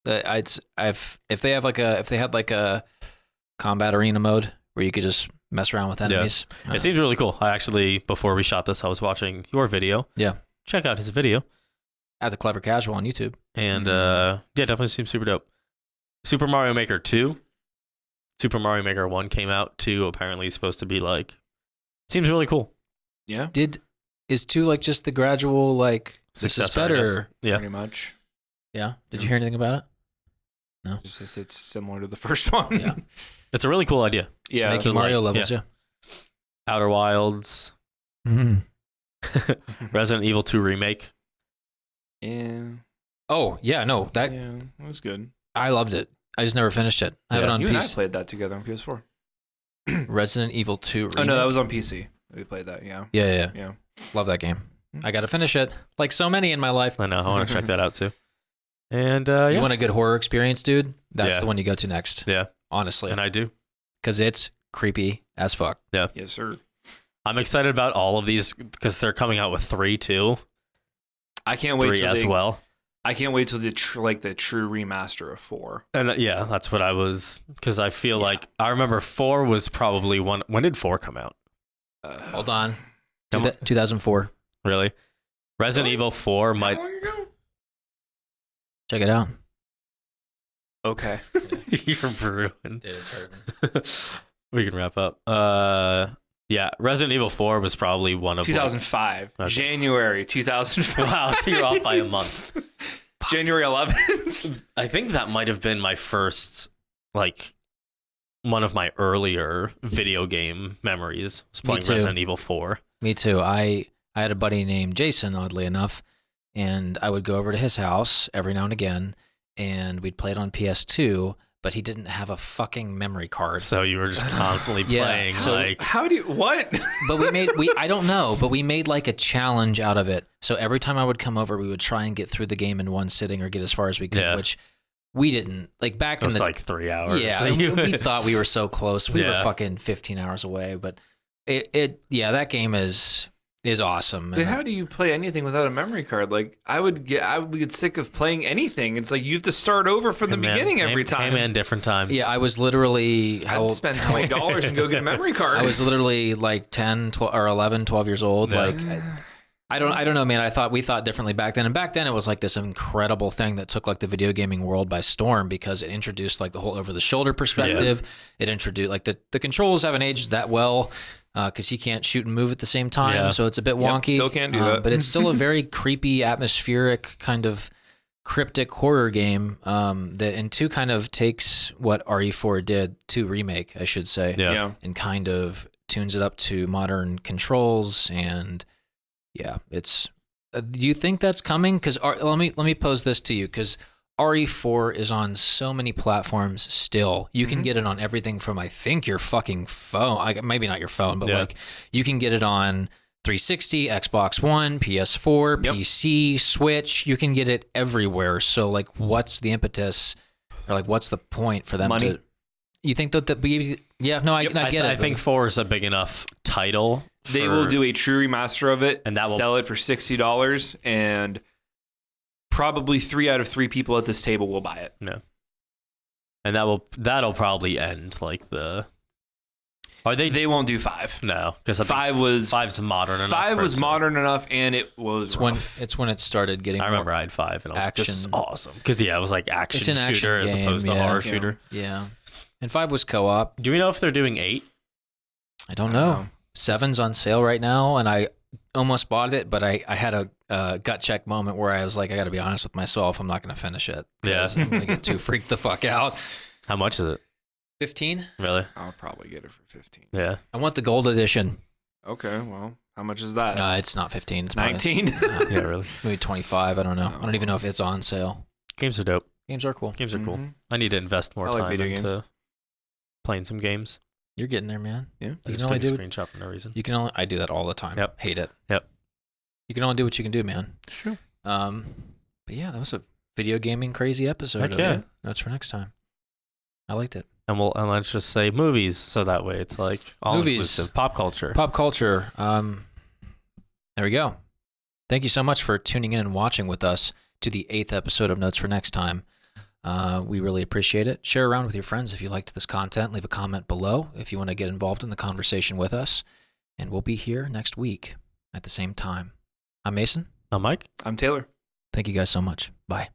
if they had like a combat arena mode where you could just mess around with enemies. It seems really cool. I actually, before we shot this, I was watching your video. Yeah. Check out his video. At the Clever Casual on YouTube. And yeah, definitely seems super dope. Super Mario Maker 2. Super Mario Maker 1 came out. 2 apparently is supposed to be like Seems really cool. Yeah, Is 2 like just the gradual like this is Successor, I better? guess. Yeah. pretty much. Yeah. Did you hear anything about it? Just as it's similar to the first one. Yeah. It's a really cool idea. Yeah. Making so, Mario like, levels, yeah. Outer Wilds, Resident Evil 2 remake. Yeah. Oh, yeah, no. That Yeah, it was good. I loved it. I just never finished it. I have it Yeah. on You and I PC. played that together on PS4. Resident Evil 2 remake. Oh no, that was on PC. We played that. Yeah. Yeah. Yeah. Love that game. I got to finish it. Like so many in my life. I know. I want to check that out too. And You yeah, want a good horror experience, dude? That's Yeah. the one you go to next. Yeah. Honestly. and I do. Because it's creepy as fuck. Yes, sir. I'm excited about all of these because they're coming out with 3 too. I can't wait 3 till as well. I can't wait till the true remaster of 4. And yeah, that's what I was because I feel like I remember 4 was probably one. When did 4 come out? Hold on. Come- 2004. Really? Resident Really? Evil 4 might. How long ago? Check it out. Okay. You're ruined. Dude, it's hurting. We can wrap up. Yeah, Resident Evil 4 was probably one of 2005. Okay. January 2005. Wow, so you're off by a month. January 11th. I think that might have been my first, like, one of my earlier video game memories. Was playing too. Resident Evil 4. Me too. I had a buddy named Jason, oddly enough, and I would go over to his house every now and again, and we'd play it on PS2, but he didn't have a fucking memory card. So you were just constantly Yeah, playing, so- like, How do you what? But I don't know, but we made like a challenge out of it. So every time I would come over, we would try and get through the game in one sitting or get as far as we could, Yeah. which we didn't. Like back it in was the like 3 hours. yeah, Like, we thought we were so close. We were Yeah. fucking 15 hours away, but that game is awesome. But And how do you play anything without a memory card? Like I would get sick of playing anything. It's like you have to start over from the Hey, man, beginning every hey, time. Hey, man, different times. yeah, I was literally I'd spend $20 and go get a memory card. I was literally like 10, 12, or 11, 12 years old. Yeah. Like, I don't know, man. We thought differently back then. And back then it was like this incredible thing that took like the video gaming world by storm because it introduced like the whole over the shoulder perspective. It introduced like the controls haven't aged that well because you can't shoot and move at the same time. Yeah. So it's a bit wonky. still can't do that. But it's still a very creepy, atmospheric kind of cryptic horror game that in 2 kind of takes what RE4 did, 2 remake, I should say, Yeah. and kind of tunes it up to modern controls. And yeah, it's. Do you think that's coming? Because let me pose this to you, because RE4 is on so many platforms still. You can get it on everything from I think your fucking phone, maybe not your phone, but Yeah. like you can get it on 360, Xbox One, PS4, Yep. PC, Switch. You can get it everywhere. So like, what's the impetus, or like, what's the point for them Money. to? You think that yeah, no, I get it. I think 4 is a big enough title. They for- will do a true remaster of it And that will- sell it for $60, and probably 3 out of 3 people at this table will buy it. and that'll probably end like the. Are They won't do 5. No, because 5's modern enough. 5 for was it to- modern enough, and it was it's when it started getting. I more- remember I had 5, and I was like, this is action. awesome. Because it was like It's action an action shooter as game, opposed to yeah. horror Yeah. shooter. Yeah, and 5 was co-op. Do we know if they're doing 8? I don't know. 7's on sale right now, and I almost bought it, but I had a gut check moment where I was like, I got to be honest with myself. I'm not going to finish it. 'Cause Yeah. I'm going to get too freaked the fuck out. How much is it? 15? Really? I'll probably get it for 15. Yeah. I want the gold edition. Okay, well, how much is that? It's not 15. It's probably, 19. Yeah, really. maybe 25. I don't know. I don't even know if it's on sale. Games are dope. Games are cool. Games are cool. Mhm. I need to invest more I like time video into games. playing some games. You're getting there, man. Yeah. You I can just only took a do. screenshot for no reason. You can only. I do that all the time. Yep. Hate it. Yep. You can only do what you can do, man. Sure. But yeah, that was a video gaming crazy episode. Heck of yeah. it. Notes for next time. I liked it. And let's just say movies, so that way it's like all Movies. inclusive. Pop culture. Pop culture. There we go. Thank you so much for tuning in and watching with us to the 8th episode of Notes for Next Time. We really appreciate it. Share around with your friends if you liked this content. Leave a comment below if you want to get involved in the conversation with us. And we'll be here next week at the same time. I'm Mason. Mike? I'm Taylor. Thank you guys so much. Bye.